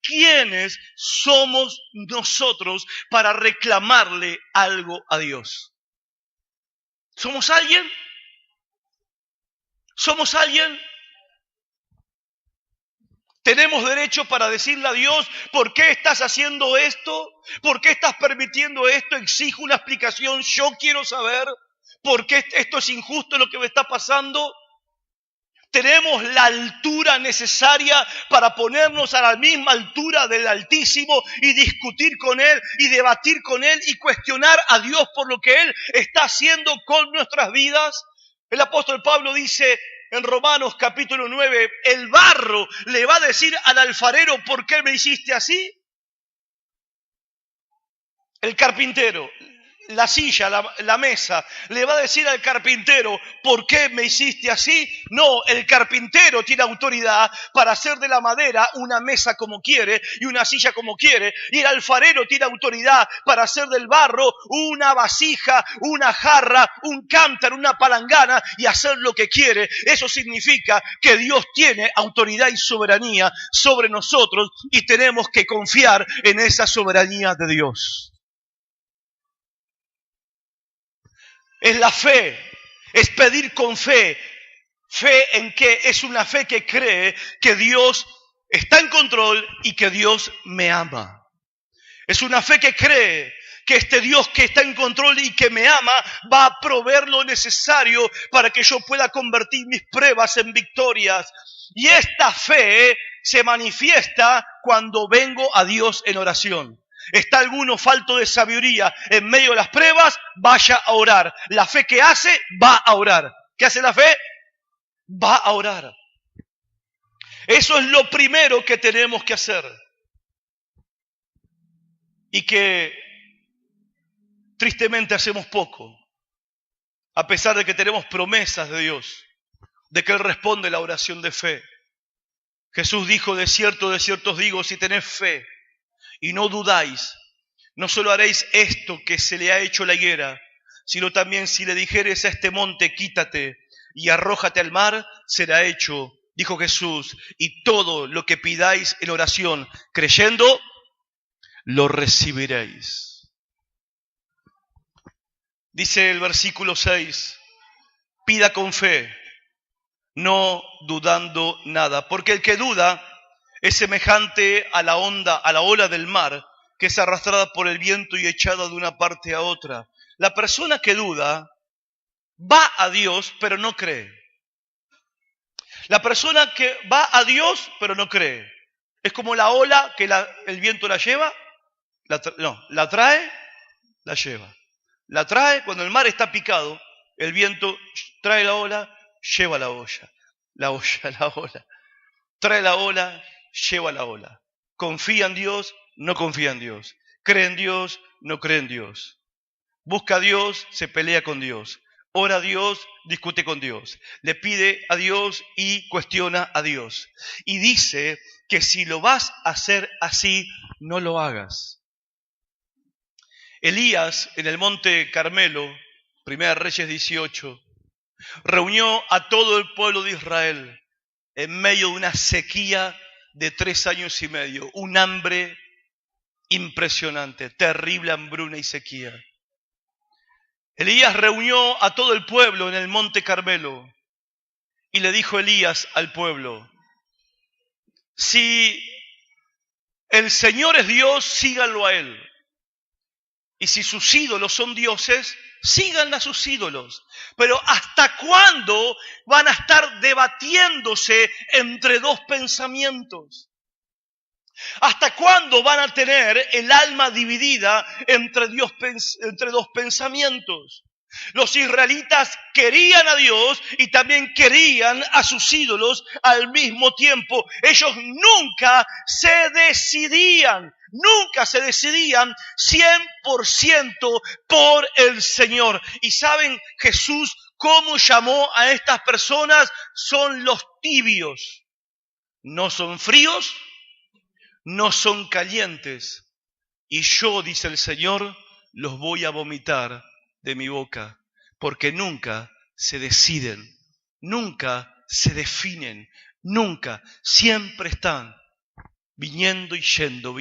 ¿quiénes somos nosotros para reclamarle algo a Dios? ¿Somos alguien? ¿Somos alguien? ¿Tenemos derecho para decirle a Dios, ¿por qué estás haciendo esto? ¿Por qué estás permitiendo esto? Exijo una explicación, yo quiero saber por qué esto es injusto lo que me está pasando. ¿Tenemos la altura necesaria para ponernos a la misma altura del Altísimo y discutir con Él y debatir con Él y cuestionar a Dios por lo que Él está haciendo con nuestras vidas? El apóstol Pablo dice en Romanos capítulo 9, el barro le va a decir al alfarero, ¿por qué me hiciste así? El carpintero la silla, la mesa, le va a decir al carpintero, ¿por qué me hiciste así? No, el carpintero tiene autoridad para hacer de la madera una mesa como quiere y una silla como quiere. Y el alfarero tiene autoridad para hacer del barro una vasija, una jarra, un cántaro, una palangana y hacer lo que quiere. Eso significa que Dios tiene autoridad y soberanía sobre nosotros y tenemos que confiar en esa soberanía de Dios. Es la fe, es pedir con fe. ¿Fe en qué? Es una fe que cree que Dios está en control y que Dios me ama. Es una fe que cree que este Dios que está en control y que me ama va a proveer lo necesario para que yo pueda convertir mis pruebas en victorias. Y esta fe se manifiesta cuando vengo a Dios en oración. ¿Está alguno falto de sabiduría en medio de las pruebas? Vaya a orar. La fe que hace, va a orar. ¿Qué hace la fe? Va a orar. Eso es lo primero que tenemos que hacer. Y que tristemente hacemos poco. A pesar de que tenemos promesas de Dios, de que Él responde la oración de fe. Jesús dijo, de cierto os digo, si tenéis fe y no dudáis, no solo haréis esto que se le ha hecho a la higuera, sino también si le dijeres a este monte, quítate y arrójate al mar, será hecho, dijo Jesús, y todo lo que pidáis en oración, creyendo, lo recibiréis. Dice el versículo 6, pida con fe, no dudando nada, porque el que duda es semejante a la ola del mar, que es arrastrada por el viento y echada de una parte a otra. La persona que duda va a Dios, pero no cree. La persona que va a Dios, pero no cree. Es como la ola que el viento la lleva, la trae, la lleva. La trae cuando el mar está picado, el viento trae la ola, lleva la ola. Trae la ola, lleva la ola. Confía en Dios, no confía en Dios. Cree en Dios, no cree en Dios. Busca a Dios, se pelea con Dios. Ora a Dios, discute con Dios. Le pide a Dios y cuestiona a Dios. Y dice que si lo vas a hacer así, no lo hagas. Elías en el monte Carmelo, 1 Reyes 18, reunió a todo el pueblo de Israel en medio de una sequía de 3 años y medio, un hambre impresionante, terrible hambruna y sequía. Elías reunió a todo el pueblo en el monte Carmelo y le dijo Elías al pueblo, si el Señor es Dios, síganlo a Él. Y si sus ídolos son dioses, sigan a sus ídolos. Pero ¿hasta cuándo van a estar debatiéndose entre dos pensamientos? ¿Hasta cuándo van a tener el alma dividida entre dos pensamientos? Los israelitas querían a Dios y también querían a sus ídolos al mismo tiempo. Ellos nunca se decidían 100% por el Señor. ¿Y saben Jesús cómo llamó a estas personas? Son los tibios. No son fríos, no son calientes. Y yo, dice el Señor, los voy a vomitar de mi boca, porque nunca se deciden, nunca se definen, nunca, siempre están viniendo y yendo,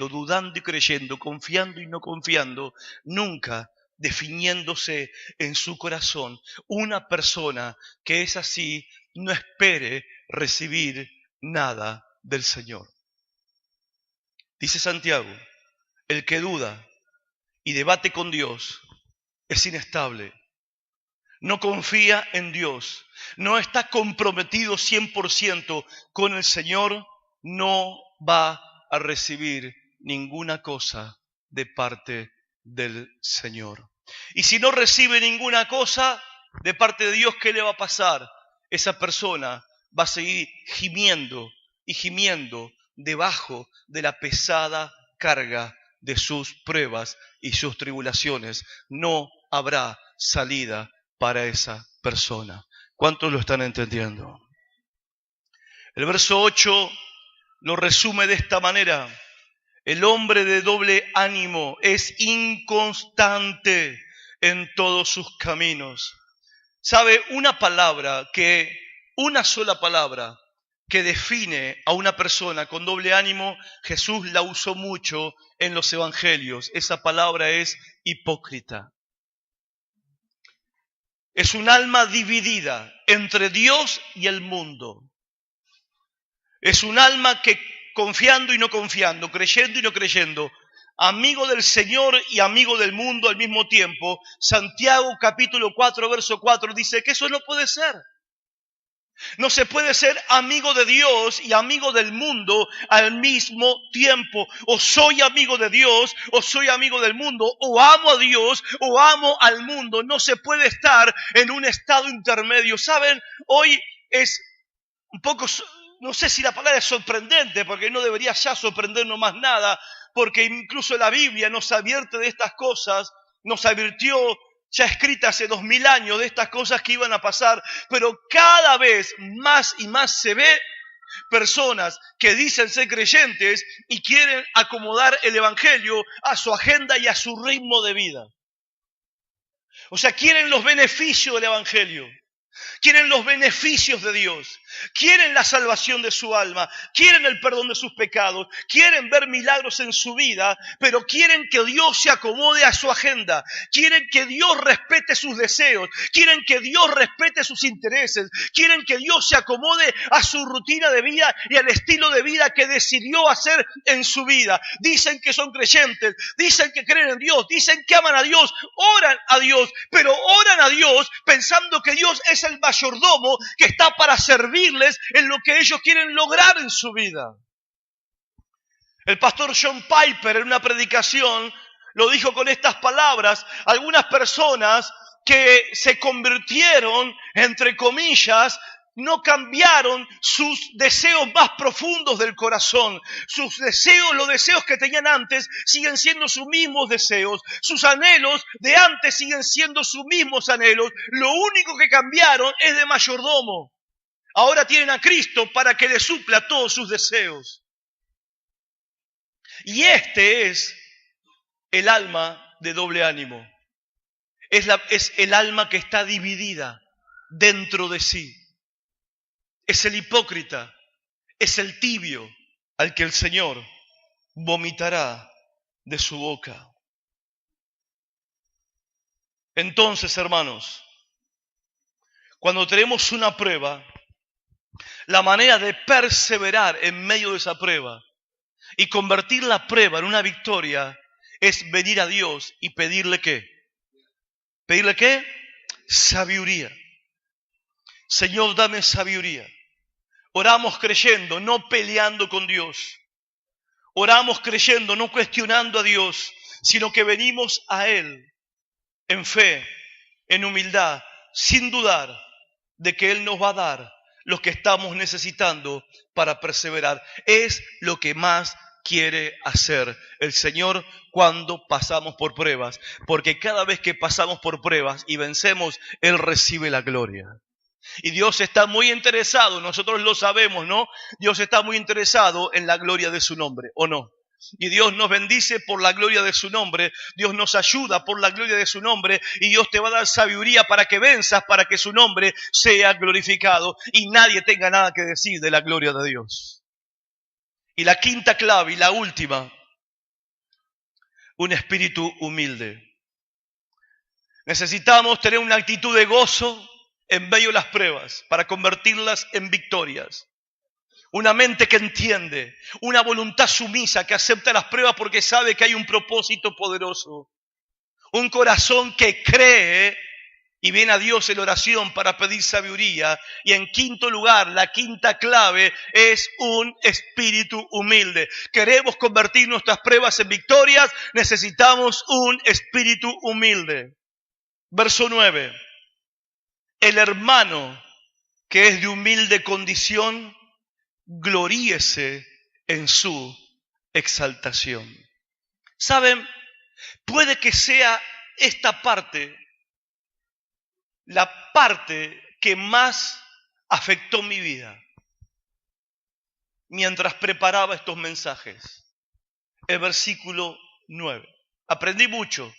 dudando y creyendo, confiando y no confiando, nunca definiéndose en su corazón. Una persona que es así, no espere recibir nada del Señor. Dice Santiago, el que duda y debate con Dios es inestable, no confía en Dios, no está comprometido 100% con el Señor, no va a recibir ninguna cosa de parte del Señor. Y si no recibe ninguna cosa de parte de Dios, ¿qué le va a pasar? Esa persona va a seguir gimiendo y gimiendo debajo de la pesada carga de sus pruebas y sus tribulaciones. No habrá salida para esa persona. ¿Cuántos lo están entendiendo? El verso 8 lo resume de esta manera. El hombre de doble ánimo es inconstante en todos sus caminos. ¿Sabe? Una sola palabra que define a una persona con doble ánimo, Jesús la usó mucho en los evangelios. Esa palabra es hipócrita. Es un alma dividida entre Dios y el mundo. Es un alma que confiando y no confiando, creyendo y no creyendo, amigo del Señor y amigo del mundo al mismo tiempo. Santiago capítulo 4, verso 4 dice que eso no puede ser. No se puede ser amigo de Dios y amigo del mundo al mismo tiempo. O soy amigo de Dios o soy amigo del mundo. O amo a Dios o amo al mundo. No se puede estar en un estado intermedio. ¿Saben? Hoy es un poco, no sé si la palabra es sorprendente, porque no debería ya sorprendernos más nada, porque incluso la Biblia nos advierte de estas cosas, nos advirtió ya escrita hace 2000 años de estas cosas que iban a pasar, pero cada vez más y más se ve personas que dicen ser creyentes y quieren acomodar el evangelio a su agenda y a su ritmo de vida. O sea, quieren los beneficios del evangelio. Quieren los beneficios de Dios, quieren la salvación de su alma, quieren el perdón de sus pecados, quieren ver milagros en su vida, pero quieren que Dios se acomode a su agenda, quieren que Dios respete sus deseos, quieren que Dios respete sus intereses, quieren que Dios se acomode a su rutina de vida y al estilo de vida que decidió hacer en su vida. Dicen que son creyentes, dicen que creen en Dios, dicen que aman a Dios, oran a Dios, pero oran a Dios pensando que Dios es el mayordomo que está para servirles en lo que ellos quieren lograr en su vida. El pastor John Piper en una predicación lo dijo con estas palabras: algunas personas que se convirtieron, entre comillas, no cambiaron sus deseos más profundos del corazón. Sus deseos, los deseos que tenían antes, siguen siendo sus mismos deseos. Sus anhelos de antes siguen siendo sus mismos anhelos. Lo único que cambiaron es de mayordomo. Ahora tienen a Cristo para que les supla todos sus deseos. Y este es el alma de doble ánimo. Es el alma que está dividida dentro de sí. Es el hipócrita, es el tibio al que el Señor vomitará de su boca. Entonces, hermanos, cuando tenemos una prueba, la manera de perseverar en medio de esa prueba y convertir la prueba en una victoria es venir a Dios y pedirle ¿qué? ¿Pedirle qué? Sabiduría. Señor, dame sabiduría. Oramos creyendo, no peleando con Dios. Oramos creyendo, no cuestionando a Dios, sino que venimos a Él en fe, en humildad, sin dudar de que Él nos va a dar lo que estamos necesitando para perseverar. Es lo que más quiere hacer el Señor cuando pasamos por pruebas, porque cada vez que pasamos por pruebas y vencemos, Él recibe la gloria. Y Dios está muy interesado, nosotros lo sabemos, ¿no? Dios está muy interesado en la gloria de su nombre, ¿o no? Y Dios nos bendice por la gloria de su nombre, Dios nos ayuda por la gloria de su nombre, y Dios te va a dar sabiduría para que venzas, para que su nombre sea glorificado y nadie tenga nada que decir de la gloria de Dios. Y la quinta clave y la última, un espíritu humilde. Necesitamos tener una actitud de gozo en medio de las pruebas para convertirlas en victorias. Una mente que entiende, una voluntad sumisa que acepta las pruebas porque sabe que hay un propósito poderoso. Un corazón que cree y viene a Dios en oración para pedir sabiduría. Y en quinto lugar, la quinta clave es un espíritu humilde. Queremos convertir nuestras pruebas en victorias, necesitamos un espíritu humilde. Verso 9. El hermano que es de humilde condición, gloríese en su exaltación. ¿Saben? Puede que sea esta parte la parte que más afectó mi vida mientras preparaba estos mensajes. El versículo 9. Aprendí mucho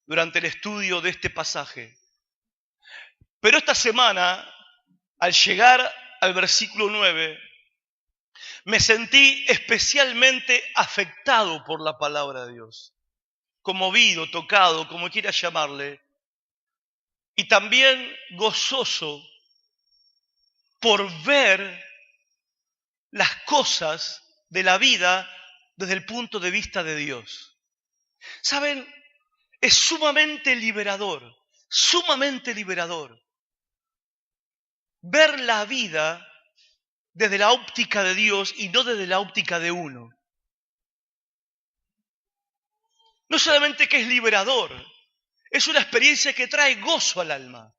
durante el estudio de este pasaje. Pero esta semana, al llegar al versículo 9, me sentí especialmente afectado por la palabra de Dios. Conmovido, tocado, como quieras llamarle. Y también gozoso por ver las cosas de la vida desde el punto de vista de Dios. ¿Saben? Es sumamente liberador ver la vida desde la óptica de Dios y no desde la óptica de uno. No solamente que es liberador, es una experiencia que trae gozo al alma.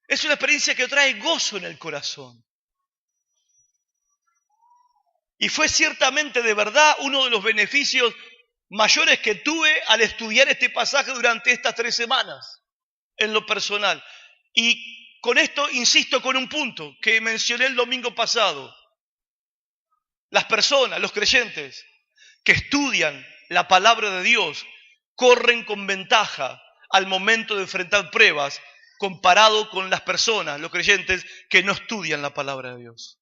Es una experiencia que trae gozo en el corazón. Y fue ciertamente de verdad uno de los beneficios mayores que tuve al estudiar este pasaje durante estas 3 semanas, en lo personal. Y con esto insisto con un punto que mencioné el domingo pasado. Las personas, los creyentes, que estudian la palabra de Dios, corren con ventaja al momento de enfrentar pruebas comparado con las personas, los creyentes, que no estudian la palabra de Dios.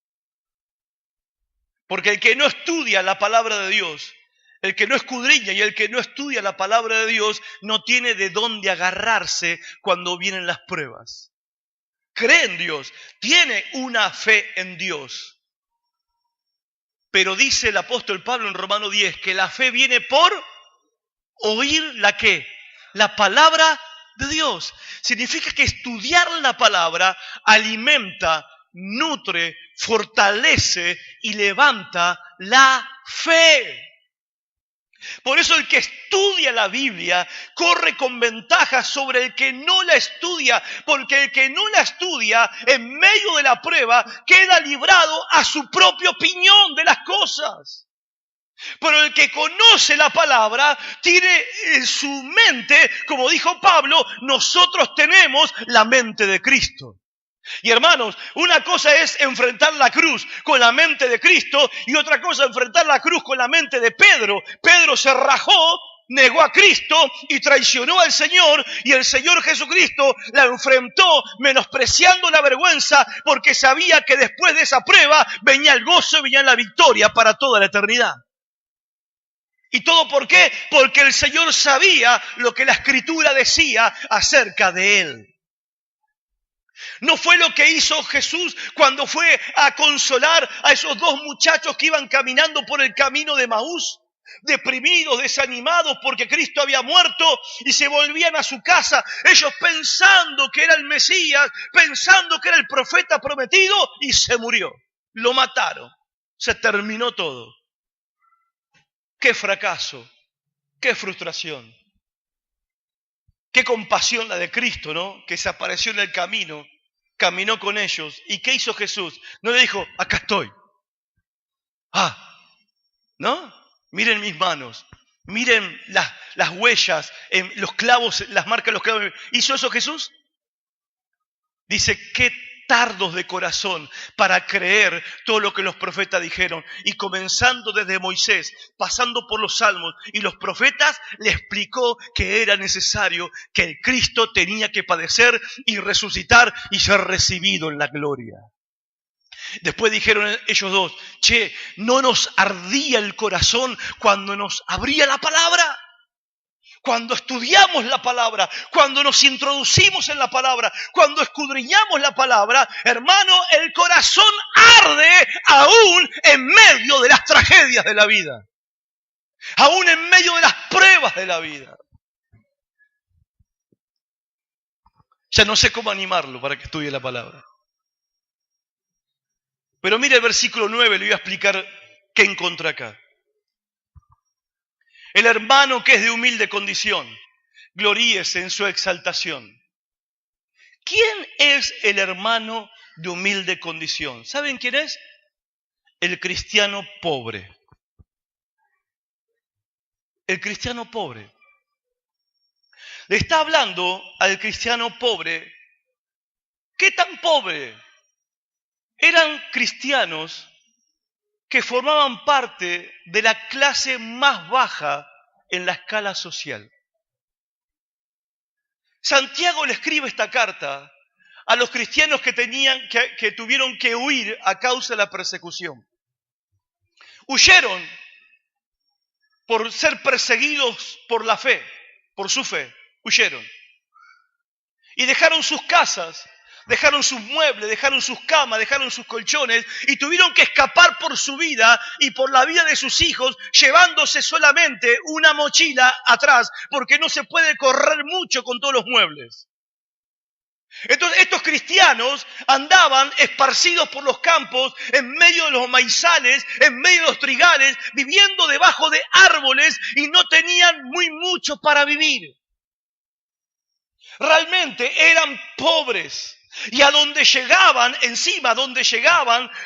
Porque el que no estudia la palabra de Dios, el que no escudriña y el que no estudia la palabra de Dios, no tiene de dónde agarrarse cuando vienen las pruebas. Cree en Dios, tiene una fe en Dios. Pero dice el apóstol Pablo en Romanos 10 que la fe viene por oír ¿la qué? La palabra de Dios. Significa que estudiar la palabra alimenta, nutre, fortalece y levanta la fe. Por eso el que estudia la Biblia corre con ventaja sobre el que no la estudia, porque el que no la estudia en medio de la prueba queda librado a su propia opinión de las cosas. Pero el que conoce la palabra tiene en su mente, como dijo Pablo, nosotros tenemos la mente de Cristo. Y hermanos, una cosa es enfrentar la cruz con la mente de Cristo y otra cosa enfrentar la cruz con la mente de Pedro. Pedro se rajó, negó a Cristo y traicionó al Señor, y el Señor Jesucristo la enfrentó menospreciando la vergüenza porque sabía que después de esa prueba venía el gozo y venía la victoria para toda la eternidad. ¿Y todo por qué? Porque el Señor sabía lo que la Escritura decía acerca de Él. ¿No fue lo que hizo Jesús cuando fue a consolar a esos 2 muchachos que iban caminando por el camino de Maús? Deprimidos, desanimados porque Cristo había muerto y se volvían a su casa, ellos pensando que era el Mesías, pensando que era el profeta prometido, y se murió. Lo mataron. Se terminó todo. Qué fracaso, qué frustración. Qué compasión la de Cristo, ¿no? Que se apareció en el camino, caminó con ellos. ¿Y qué hizo Jesús? No le dijo, acá estoy. ¿No? Miren mis manos, miren las huellas, los clavos, las marcas de los clavos. ¿Hizo eso Jesús? Dice, qué tardos de corazón para creer todo lo que los profetas dijeron. Y comenzando desde Moisés, pasando por los salmos y los profetas, le explicó que era necesario, que el Cristo tenía que padecer y resucitar y ser recibido en la gloria. Después dijeron ellos 2, ¿no nos ardía el corazón cuando nos abría la palabra? Cuando estudiamos la palabra, cuando nos introducimos en la palabra, cuando escudriñamos la palabra, hermano, el corazón arde aún en medio de las tragedias de la vida. Aún en medio de las pruebas de la vida. Ya no sé cómo animarlo para que estudie la palabra. Pero mire el versículo 9, le voy a explicar qué encontré acá. El hermano que es de humilde condición, gloríese en su exaltación. ¿Quién es el hermano de humilde condición? ¿Saben quién es? El cristiano pobre. el cristiano pobre. Le está hablando al cristiano pobre. ¿Qué tan pobre? Eran cristianos que formaban parte de la clase más baja en la escala social. Santiago le escribe esta carta a los cristianos que tuvieron que huir a causa de la persecución. Huyeron por ser perseguidos por la fe, por su fe, huyeron. Y dejaron sus casas, dejaron sus muebles, dejaron sus camas, dejaron sus colchones y tuvieron que escapar por su vida y por la vida de sus hijos, llevándose solamente una mochila atrás, porque no se puede correr mucho con todos los muebles. Entonces estos cristianos andaban esparcidos por los campos, en medio de los maizales, en medio de los trigales, viviendo debajo de árboles y no tenían muy mucho para vivir. Realmente eran pobres. Y a donde llegaban,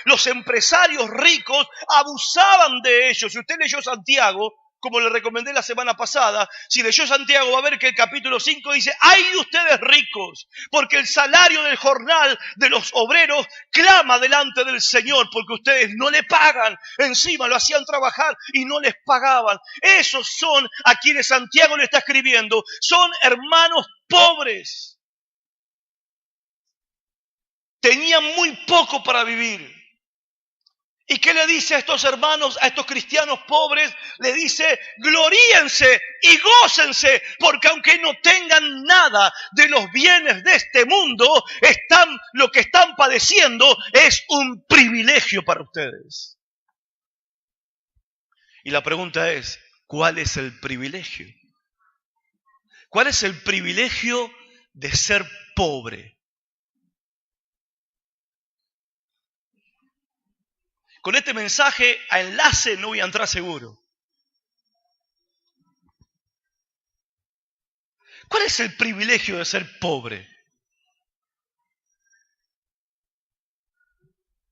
los empresarios ricos abusaban de ellos. Si usted leyó Santiago, como le recomendé la semana pasada, si leyó Santiago va a ver que el capítulo 5 dice: ¡ay de ustedes ricos! Porque el salario del jornal de los obreros clama delante del Señor, porque ustedes no le pagan. Encima lo hacían trabajar y no les pagaban. Esos son a quienes Santiago le está escribiendo. Son hermanos pobres. Tenían muy poco para vivir. ¿Y qué le dice a estos hermanos, a estos cristianos pobres? Le dice: gloríense y gócense, porque aunque no tengan nada de los bienes de este mundo, lo que están padeciendo es un privilegio para ustedes. Y la pregunta es: ¿cuál es el privilegio? ¿Cuál es el privilegio de ser pobre? Con este mensaje a enlace no voy a entrar seguro. ¿Cuál es el privilegio de ser pobre?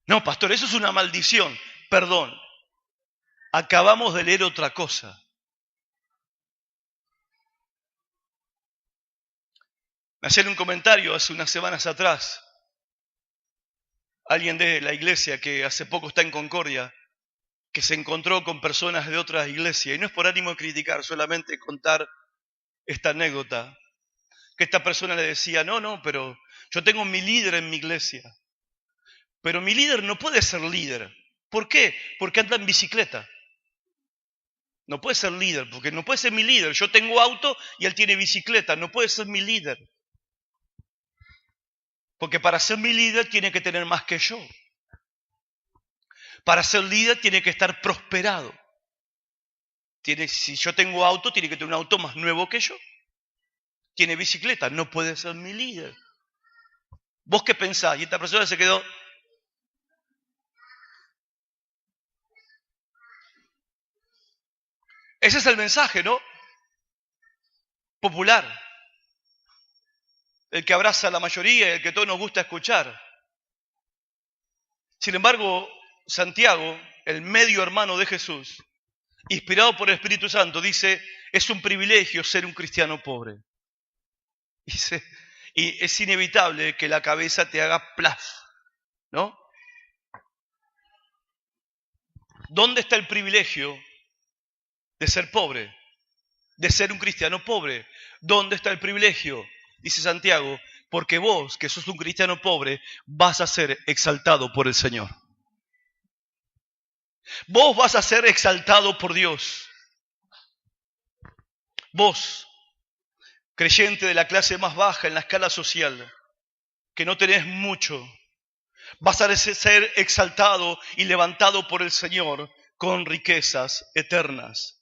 No, pastor, eso es una maldición. Perdón, acabamos de leer otra cosa. Me hacían un comentario hace unas semanas atrás. Alguien de la iglesia que hace poco está en Concordia, que se encontró con personas de otras iglesias. Y no es por ánimo de criticar, solamente contar esta anécdota. Que esta persona le decía: no, pero yo tengo mi líder en mi iglesia. Pero mi líder no puede ser líder. ¿Por qué? Porque anda en bicicleta. No puede ser líder, porque no puede ser mi líder. Yo tengo auto y él tiene bicicleta. No puede ser mi líder. Porque para ser mi líder tiene que tener más que yo. Para ser líder tiene que estar prosperado. Si yo tengo auto, tiene que tener un auto más nuevo que yo. Tiene bicicleta, no puede ser mi líder. ¿Vos qué pensás? Y esta persona se quedó. Ese es el mensaje, ¿no? Popular. El que abraza a la mayoría y el que todos nos gusta escuchar. Sin embargo, Santiago, el medio hermano de Jesús, inspirado por el Espíritu Santo, dice: es un privilegio ser un cristiano pobre. Dice, y es inevitable que la cabeza te haga plaf, ¿no? ¿Dónde está el privilegio de ser pobre? De ser un cristiano pobre. ¿Dónde está el privilegio? Dice Santiago: porque vos, que sos un cristiano pobre, vas a ser exaltado por el Señor. Vos vas a ser exaltado por Dios. Vos, creyente de la clase más baja en la escala social, que no tenés mucho, vas a ser exaltado y levantado por el Señor con riquezas eternas.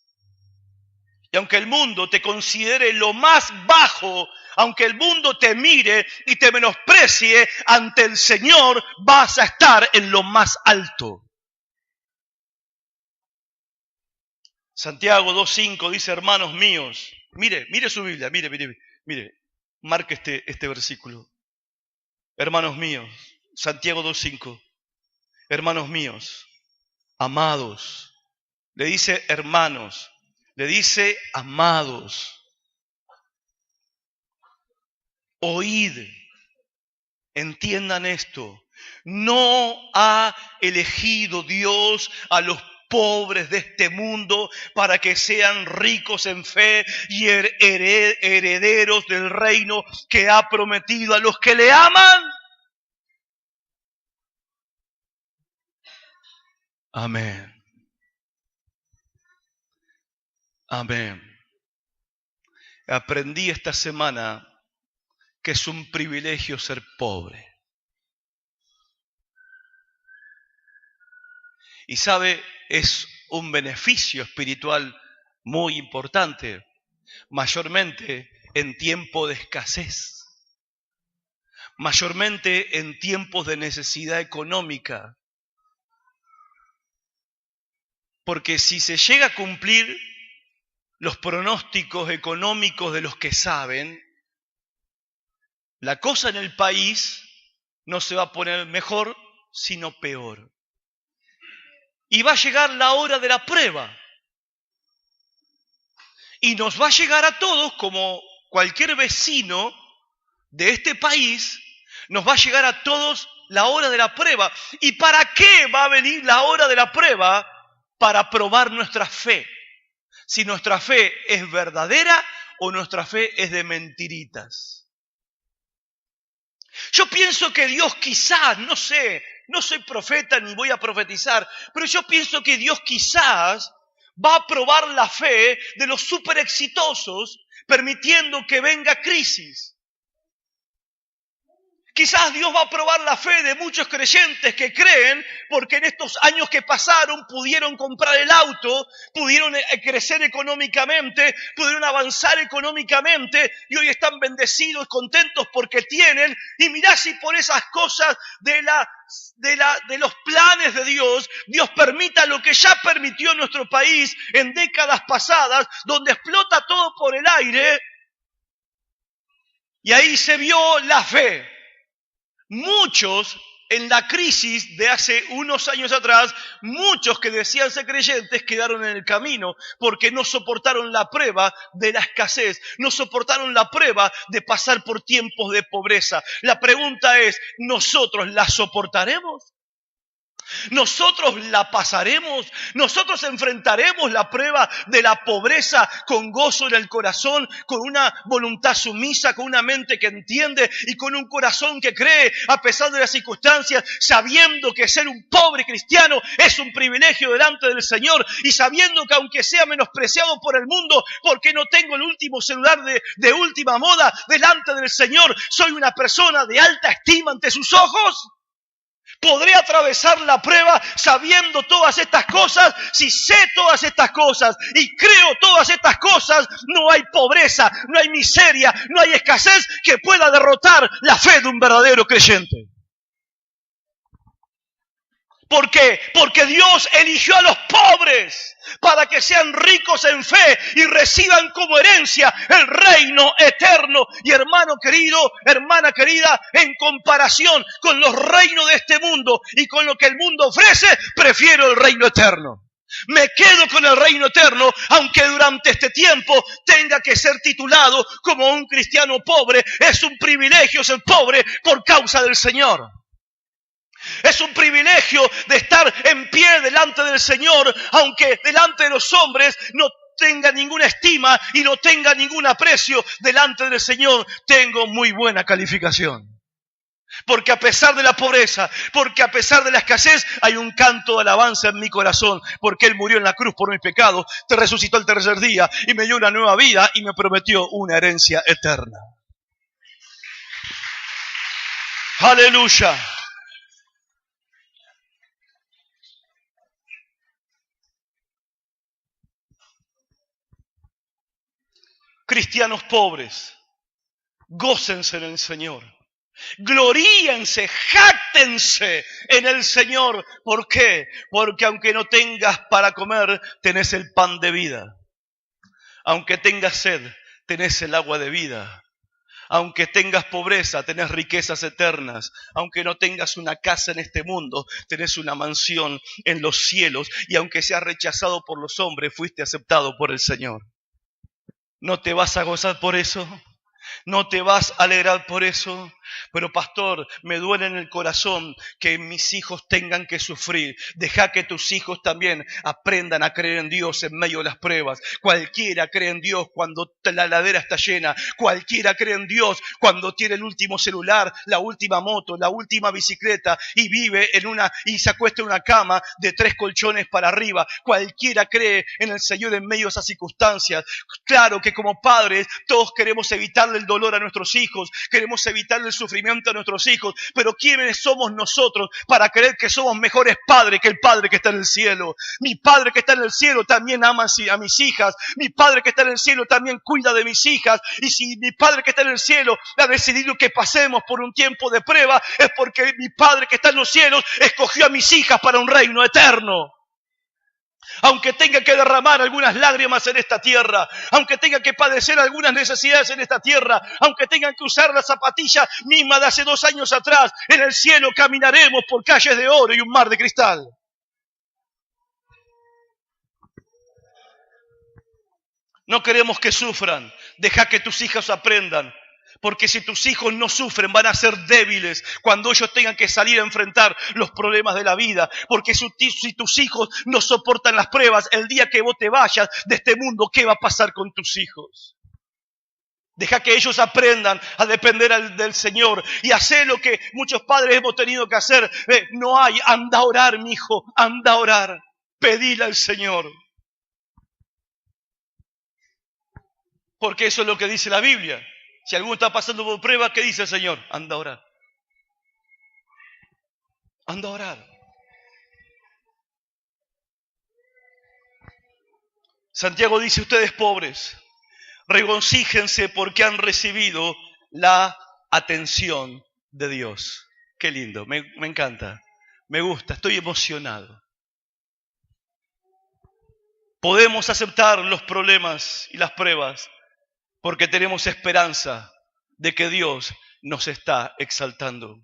Y aunque el mundo te considere lo más bajo, aunque el mundo te mire y te menosprecie, ante el Señor vas a estar en lo más alto. Santiago 2.5 dice: hermanos míos, mire su Biblia, mire, marque este versículo. Hermanos míos, Santiago 2.5, hermanos míos, amados, le dice hermanos, Le dice, amados, oíd, entiendan esto. No ha elegido Dios a los pobres de este mundo para que sean ricos en fe y herederos del reino que ha prometido a los que le aman. Amén. Amén. Aprendí esta semana que es un privilegio ser pobre. Y sabe, es un beneficio espiritual muy importante, mayormente en tiempo de escasez, mayormente en tiempos de necesidad económica. Porque si se llega a cumplir los pronósticos económicos de los que saben, la cosa en el país no se va a poner mejor, sino peor. Y va a llegar la hora de la prueba. Y nos va a llegar a todos, como cualquier vecino de este país, nos va a llegar a todos la hora de la prueba. ¿Y para qué va a venir la hora de la prueba? Para probar nuestra fe. Si nuestra fe es verdadera o nuestra fe es de mentiritas. Yo pienso que Dios quizás, no sé, no soy profeta ni voy a profetizar, pero yo pienso que Dios quizás va a probar la fe de los súper exitosos, permitiendo que venga crisis. Quizás Dios va a probar la fe de muchos creyentes que creen porque en estos años que pasaron pudieron comprar el auto, pudieron crecer económicamente, pudieron avanzar económicamente y hoy están bendecidos, contentos porque tienen. Y mirá si por esas cosas de los planes de Dios, Dios permita lo que ya permitió en nuestro país en décadas pasadas, donde explota todo por el aire. Y ahí se vio la fe. Muchos en la crisis de hace unos años atrás, muchos que decían ser creyentes quedaron en el camino porque no soportaron la prueba de la escasez, no soportaron la prueba de pasar por tiempos de pobreza. La pregunta es, ¿nosotros la soportaremos? ¿Nosotros la pasaremos? ¿Nosotros enfrentaremos la prueba de la pobreza con gozo en el corazón, con una voluntad sumisa, con una mente que entiende y con un corazón que cree a pesar de las circunstancias, sabiendo que ser un pobre cristiano es un privilegio delante del Señor y sabiendo que aunque sea menospreciado por el mundo porque no tengo el último celular de última moda, delante del Señor soy una persona de alta estima ante sus ojos? ¿Podré atravesar la prueba sabiendo todas estas cosas? Si sé todas estas cosas y creo todas estas cosas, no hay pobreza, no hay miseria, no hay escasez que pueda derrotar la fe de un verdadero creyente. ¿Por qué? Porque Dios eligió a los pobres para que sean ricos en fe y reciban como herencia el reino eterno. Y hermano querido, hermana querida, en comparación con los reinos de este mundo y con lo que el mundo ofrece, prefiero el reino eterno. Me quedo con el reino eterno, aunque durante este tiempo tenga que ser titulado como un cristiano pobre. Es un privilegio ser pobre por causa del Señor. Es un privilegio de estar en pie delante del Señor, aunque delante de los hombres no tenga ninguna estima y no tenga ningún aprecio. Delante del Señor tengo muy buena calificación. Porque a pesar de la pobreza, porque a pesar de la escasez, hay un canto de alabanza en mi corazón, porque Él murió en la cruz por mis pecados, te resucitó el tercer día y me dio una nueva vida y me prometió una herencia eterna. ¡Aleluya! Cristianos pobres, gócense en el Señor. Gloríense, jáctense en el Señor. ¿Por qué? Porque aunque no tengas para comer, tenés el pan de vida. Aunque tengas sed, tenés el agua de vida. Aunque tengas pobreza, tenés riquezas eternas. Aunque no tengas una casa en este mundo, tenés una mansión en los cielos. Y aunque seas rechazado por los hombres, fuiste aceptado por el Señor. ¿No te vas a gozar por eso? ¿No te vas a alegrar por eso? Pero pastor, me duele en el corazón que mis hijos tengan que sufrir. Deja que tus hijos también aprendan a creer en Dios en medio de las pruebas. Cualquiera cree en Dios cuando la heladera está llena. Cualquiera cree en Dios cuando tiene el último celular, la última moto, la última bicicleta y vive y se acuesta en una cama de 3 colchones para arriba. Cualquiera cree en el Señor en medio de esas circunstancias. Claro que como padres todos queremos evitarle el dolor a nuestros hijos, queremos evitarle el sufrimiento a nuestros hijos, pero ¿quiénes somos nosotros para creer que somos mejores padres que el Padre que está en el cielo? Mi Padre que está en el cielo también ama a mis hijas, mi Padre que está en el cielo también cuida de mis hijas, y si mi Padre que está en el cielo ha decidido que pasemos por un tiempo de prueba, es porque mi Padre que está en los cielos escogió a mis hijas para un reino eterno. Aunque tenga que derramar algunas lágrimas en esta tierra, aunque tenga que padecer algunas necesidades en esta tierra, aunque tengan que usar la zapatilla misma de hace 2 años atrás, en el cielo caminaremos por calles de oro y un mar de cristal. No queremos que sufran, deja que tus hijas aprendan. Porque si tus hijos no sufren, van a ser débiles cuando ellos tengan que salir a enfrentar los problemas de la vida. Porque si tus hijos no soportan las pruebas, el día que vos te vayas de este mundo, ¿qué va a pasar con tus hijos? Deja que ellos aprendan a depender del Señor y hacer lo que muchos padres hemos tenido que hacer. Anda a orar, mi hijo, anda a orar. Pedile al Señor. Porque eso es lo que dice la Biblia. Si alguno está pasando por prueba, ¿qué dice el Señor? Anda a orar. Anda a orar. Santiago dice, ustedes pobres, regocíjense porque han recibido la atención de Dios. Qué lindo, me encanta, me gusta, estoy emocionado. Podemos aceptar los problemas y las pruebas porque tenemos esperanza de que Dios nos está exaltando.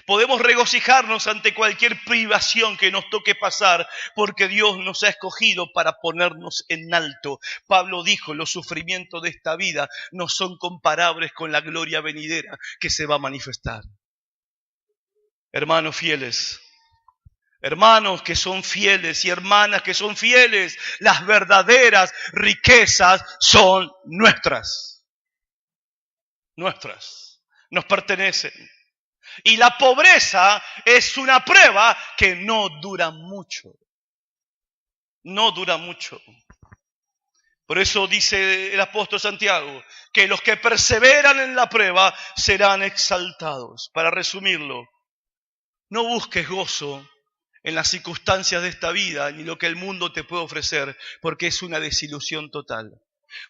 Podemos regocijarnos ante cualquier privación que nos toque pasar porque Dios nos ha escogido para ponernos en alto. Pablo dijo, los sufrimientos de esta vida no son comparables con la gloria venidera que se va a manifestar. Hermanos fieles, hermanos que son fieles y hermanas que son fieles, las verdaderas riquezas son nuestras. Nuestras. Nos pertenecen. Y la pobreza es una prueba que no dura mucho. No dura mucho. Por eso dice el apóstol Santiago, que los que perseveran en la prueba serán exaltados. Para resumirlo, no busques gozo en las circunstancias de esta vida ni lo que el mundo te puede ofrecer, porque es una desilusión total.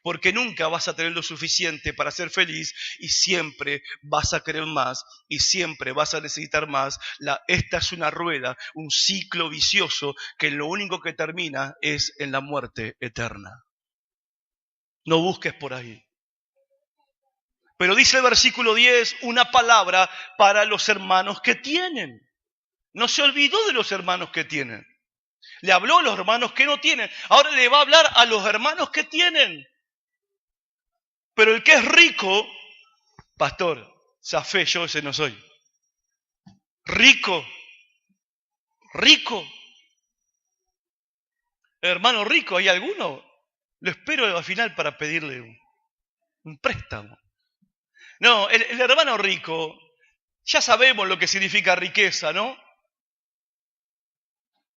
Porque nunca vas a tener lo suficiente para ser feliz y siempre vas a querer más y siempre vas a necesitar más. Esta es una rueda, un ciclo vicioso que lo único que termina es en la muerte eterna. No busques por ahí. Pero dice el versículo 10 una palabra para los hermanos que tienen. No se olvidó de los hermanos que tienen. Le habló a los hermanos que no tienen. Ahora le va a hablar a los hermanos que tienen. Pero el que es rico, pastor, zafé, yo ese no soy. Rico. Hermano rico, ¿hay alguno? Lo espero al final para pedirle un préstamo. No, el hermano rico, ya sabemos lo que significa riqueza, ¿no?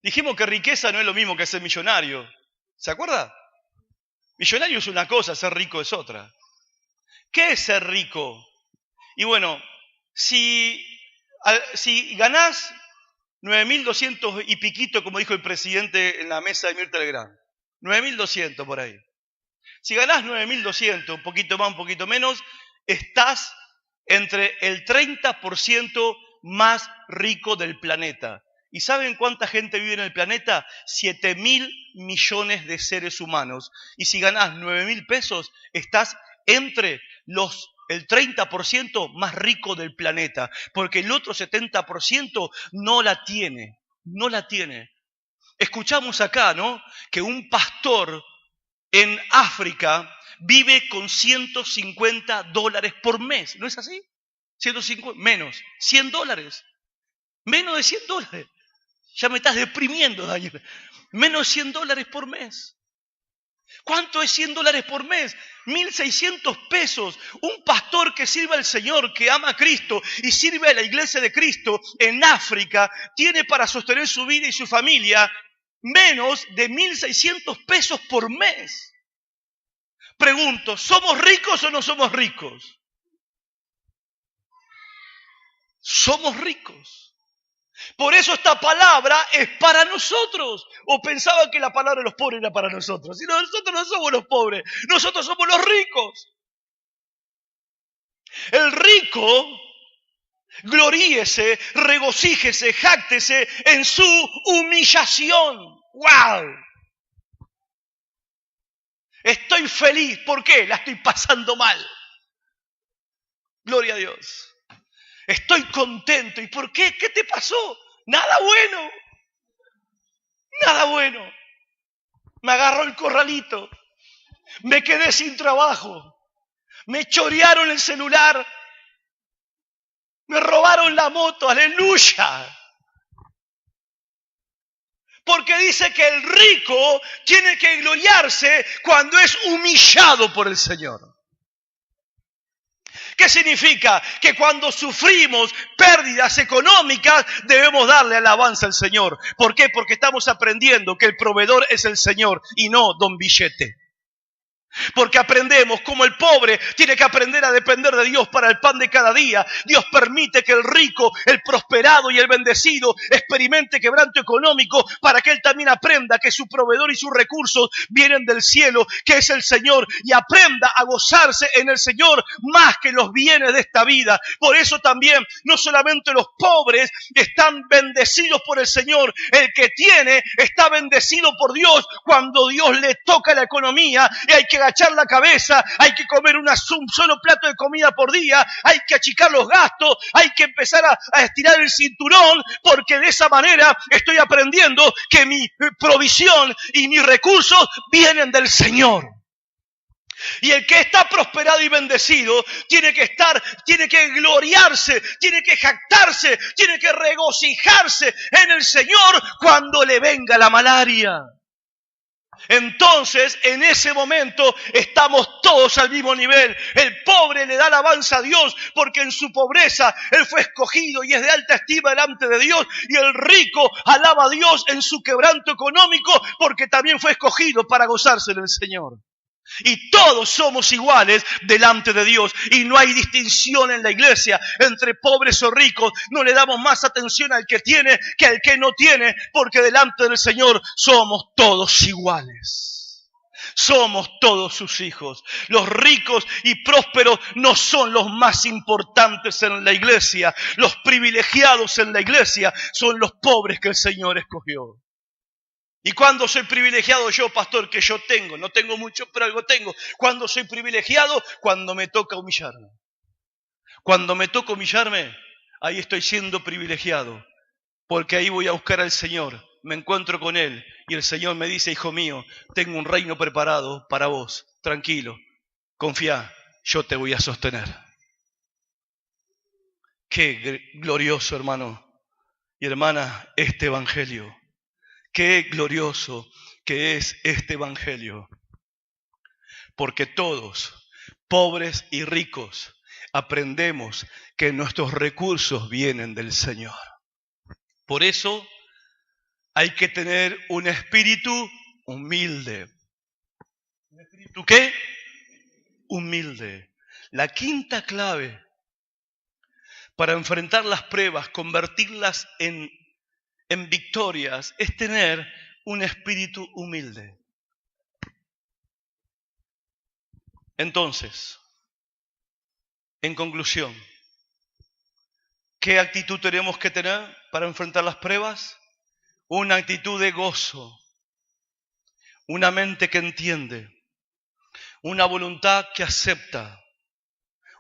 Dijimos que riqueza no es lo mismo que ser millonario. ¿Se acuerda? Millonario es una cosa, ser rico es otra. ¿Qué es ser rico? Y bueno, si ganás 9.200 y piquito, como dijo el presidente en la mesa de Mirta Legrand, 9.200 por ahí. Si ganás 9.200, un poquito más, un poquito menos, estás entre el 30% más rico del planeta. ¿Y saben cuánta gente vive en el planeta? 7.000 millones de seres humanos. Y si ganás 9.000 pesos, estás entre los el 30% más rico del planeta, porque el otro 70% no la tiene, no la tiene. Escuchamos acá, ¿no?, que un pastor en África vive con $150 por mes, ¿no es así? 150, menos, $100, menos de $100. Ya me estás deprimiendo, Daniel. Menos de $100 por mes. ¿Cuánto es $100 por mes? 1.600 pesos. Un pastor que sirve al Señor, que ama a Cristo y sirve a la iglesia de Cristo en África, tiene para sostener su vida y su familia menos de 1.600 pesos por mes. Pregunto, ¿somos ricos o no somos ricos? Somos ricos. Por eso esta palabra es para nosotros. O pensaba que la palabra de los pobres era para nosotros. Si no, nosotros no somos los pobres, nosotros somos los ricos. El rico, gloríese, regocíjese, jáctese en su humillación. ¡Wow! Estoy feliz. ¿Por qué? La estoy pasando mal. Gloria a Dios. Estoy contento. ¿Y por qué? ¿Qué te pasó? Nada bueno. Nada bueno. Me agarró el corralito. Me quedé sin trabajo. Me chorearon el celular. Me robaron la moto. Aleluya. Porque dice que el rico tiene que gloriarse cuando es humillado por el Señor. ¿Qué significa? Que cuando sufrimos pérdidas económicas debemos darle alabanza al Señor. ¿Por qué? Porque estamos aprendiendo que el proveedor es el Señor y no don Billete. Porque aprendemos como el pobre tiene que aprender a depender de Dios para el pan de cada día. Dios permite que el rico, el prosperado y el bendecido experimente quebranto económico para que él también aprenda que su proveedor y sus recursos vienen del cielo, que es el Señor, y aprenda a gozarse en el Señor más que los bienes de esta vida. Por eso también no solamente los pobres están bendecidos por el Señor, el que tiene está bendecido por Dios cuando Dios le toca la economía y hay que agachar la cabeza, hay que comer un solo plato de comida por día, hay que achicar los gastos, hay que empezar a estirar el cinturón, porque de esa manera estoy aprendiendo que mi provisión y mis recursos vienen del Señor. Y el que está prosperado y bendecido tiene que gloriarse, tiene que jactarse, tiene que regocijarse en el Señor cuando le venga la malaria. Entonces, en ese momento, estamos todos al mismo nivel. El pobre le da alabanza a Dios porque en su pobreza él fue escogido y es de alta estima delante de Dios. Y el rico alaba a Dios en su quebranto económico porque también fue escogido para gozarse en el Señor. Y todos somos iguales delante de Dios y no hay distinción en la iglesia entre pobres o ricos. No le damos más atención al que tiene que al que no tiene, porque delante del Señor somos todos iguales. Somos todos sus hijos. Los ricos y prósperos no son los más importantes en la iglesia. Los privilegiados en la iglesia son los pobres que el Señor escogió. ¿Y cuándo soy privilegiado yo, pastor? Que yo tengo, no tengo mucho, pero algo tengo. ¿Cuándo soy privilegiado? Cuando me toca humillarme. Cuando me toca humillarme, ahí estoy siendo privilegiado. Porque ahí voy a buscar al Señor, me encuentro con Él y el Señor me dice, hijo mío, tengo un reino preparado para vos. Tranquilo, confía, yo te voy a sostener. Qué glorioso, hermano y hermana, este evangelio. Qué glorioso que es este evangelio, porque todos, pobres y ricos, aprendemos que nuestros recursos vienen del Señor. Por eso hay que tener un espíritu humilde. ¿Un espíritu qué? Humilde. La quinta clave para enfrentar las pruebas, convertirlas en victorias, es tener un espíritu humilde. Entonces, en conclusión, ¿qué actitud tenemos que tener para enfrentar las pruebas? Una actitud de gozo, una mente que entiende, una voluntad que acepta,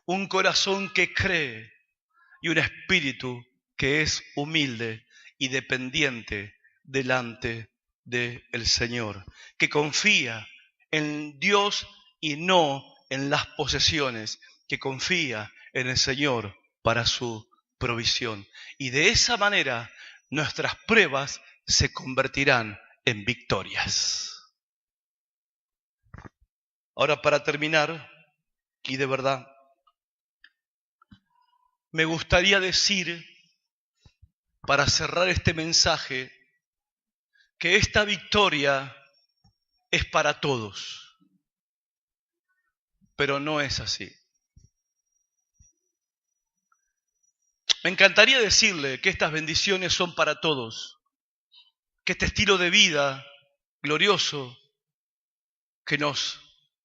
un corazón que cree y un espíritu que es humilde y dependiente delante del Señor, que confía en Dios y no en las posesiones, que confía en el Señor para su provisión. Y de esa manera nuestras pruebas se convertirán en victorias. Ahora, para terminar, y de verdad, me gustaría decir, para cerrar este mensaje, que esta victoria es para todos, pero no es así. Me encantaría decirle que estas bendiciones son para todos, que este estilo de vida glorioso que nos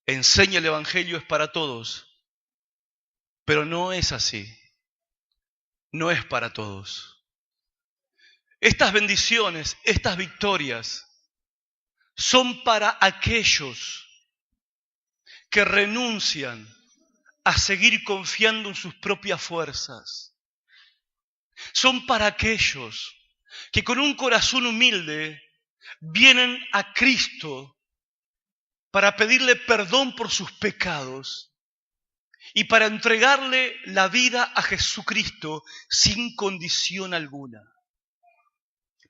enseña el Evangelio es para todos, pero no es así, no es para todos. Estas bendiciones, estas victorias, son para aquellos que renuncian a seguir confiando en sus propias fuerzas. Son para aquellos que con un corazón humilde vienen a Cristo para pedirle perdón por sus pecados y para entregarle la vida a Jesucristo sin condición alguna.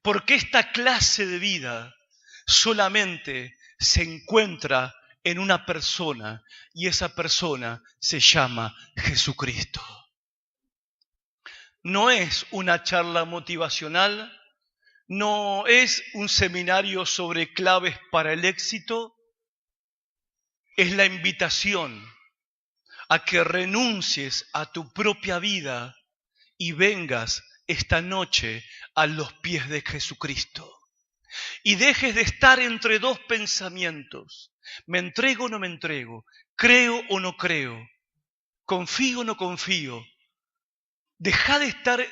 Porque esta clase de vida solamente se encuentra en una persona y esa persona se llama Jesucristo. No es una charla motivacional, no es un seminario sobre claves para el éxito, es la invitación a que renuncies a tu propia vida y vengas esta noche a los pies de Jesucristo. Y dejes de estar entre dos pensamientos. ¿Me entrego o no me entrego? ¿Creo o no creo? ¿Confío o no confío? Deja de estar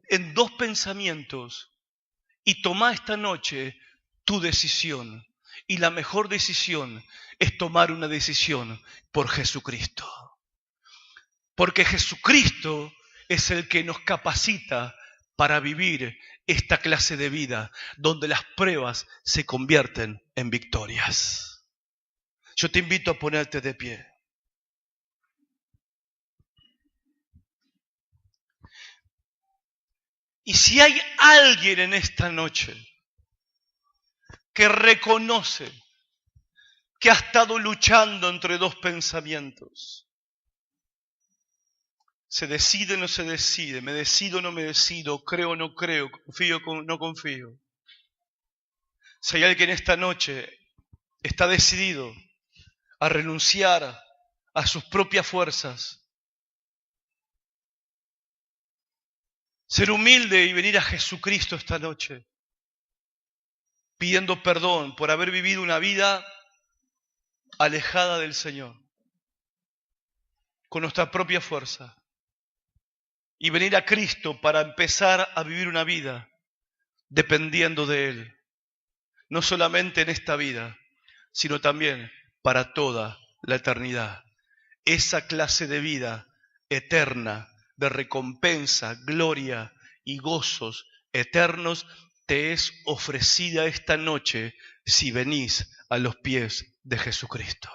en dos pensamientos y toma esta noche tu decisión. Y la mejor decisión es tomar una decisión por Jesucristo. Porque Jesucristo es el que nos capacita para vivir esta clase de vida donde las pruebas se convierten en victorias. Yo te invito a ponerte de pie. Y si hay alguien en esta noche que reconoce que ha estado luchando entre dos pensamientos, se decide o no se decide, me decido o no me decido, creo o no creo, confío o no confío. Si hay alguien esta noche está decidido a renunciar a sus propias fuerzas, ser humilde y venir a Jesucristo esta noche, pidiendo perdón por haber vivido una vida alejada del Señor, con nuestra propia fuerza, y venir a Cristo para empezar a vivir una vida dependiendo de Él, no solamente en esta vida, sino también para toda la eternidad. Esa clase de vida eterna, de recompensa, gloria y gozos eternos, te es ofrecida esta noche si venís a los pies de Jesucristo.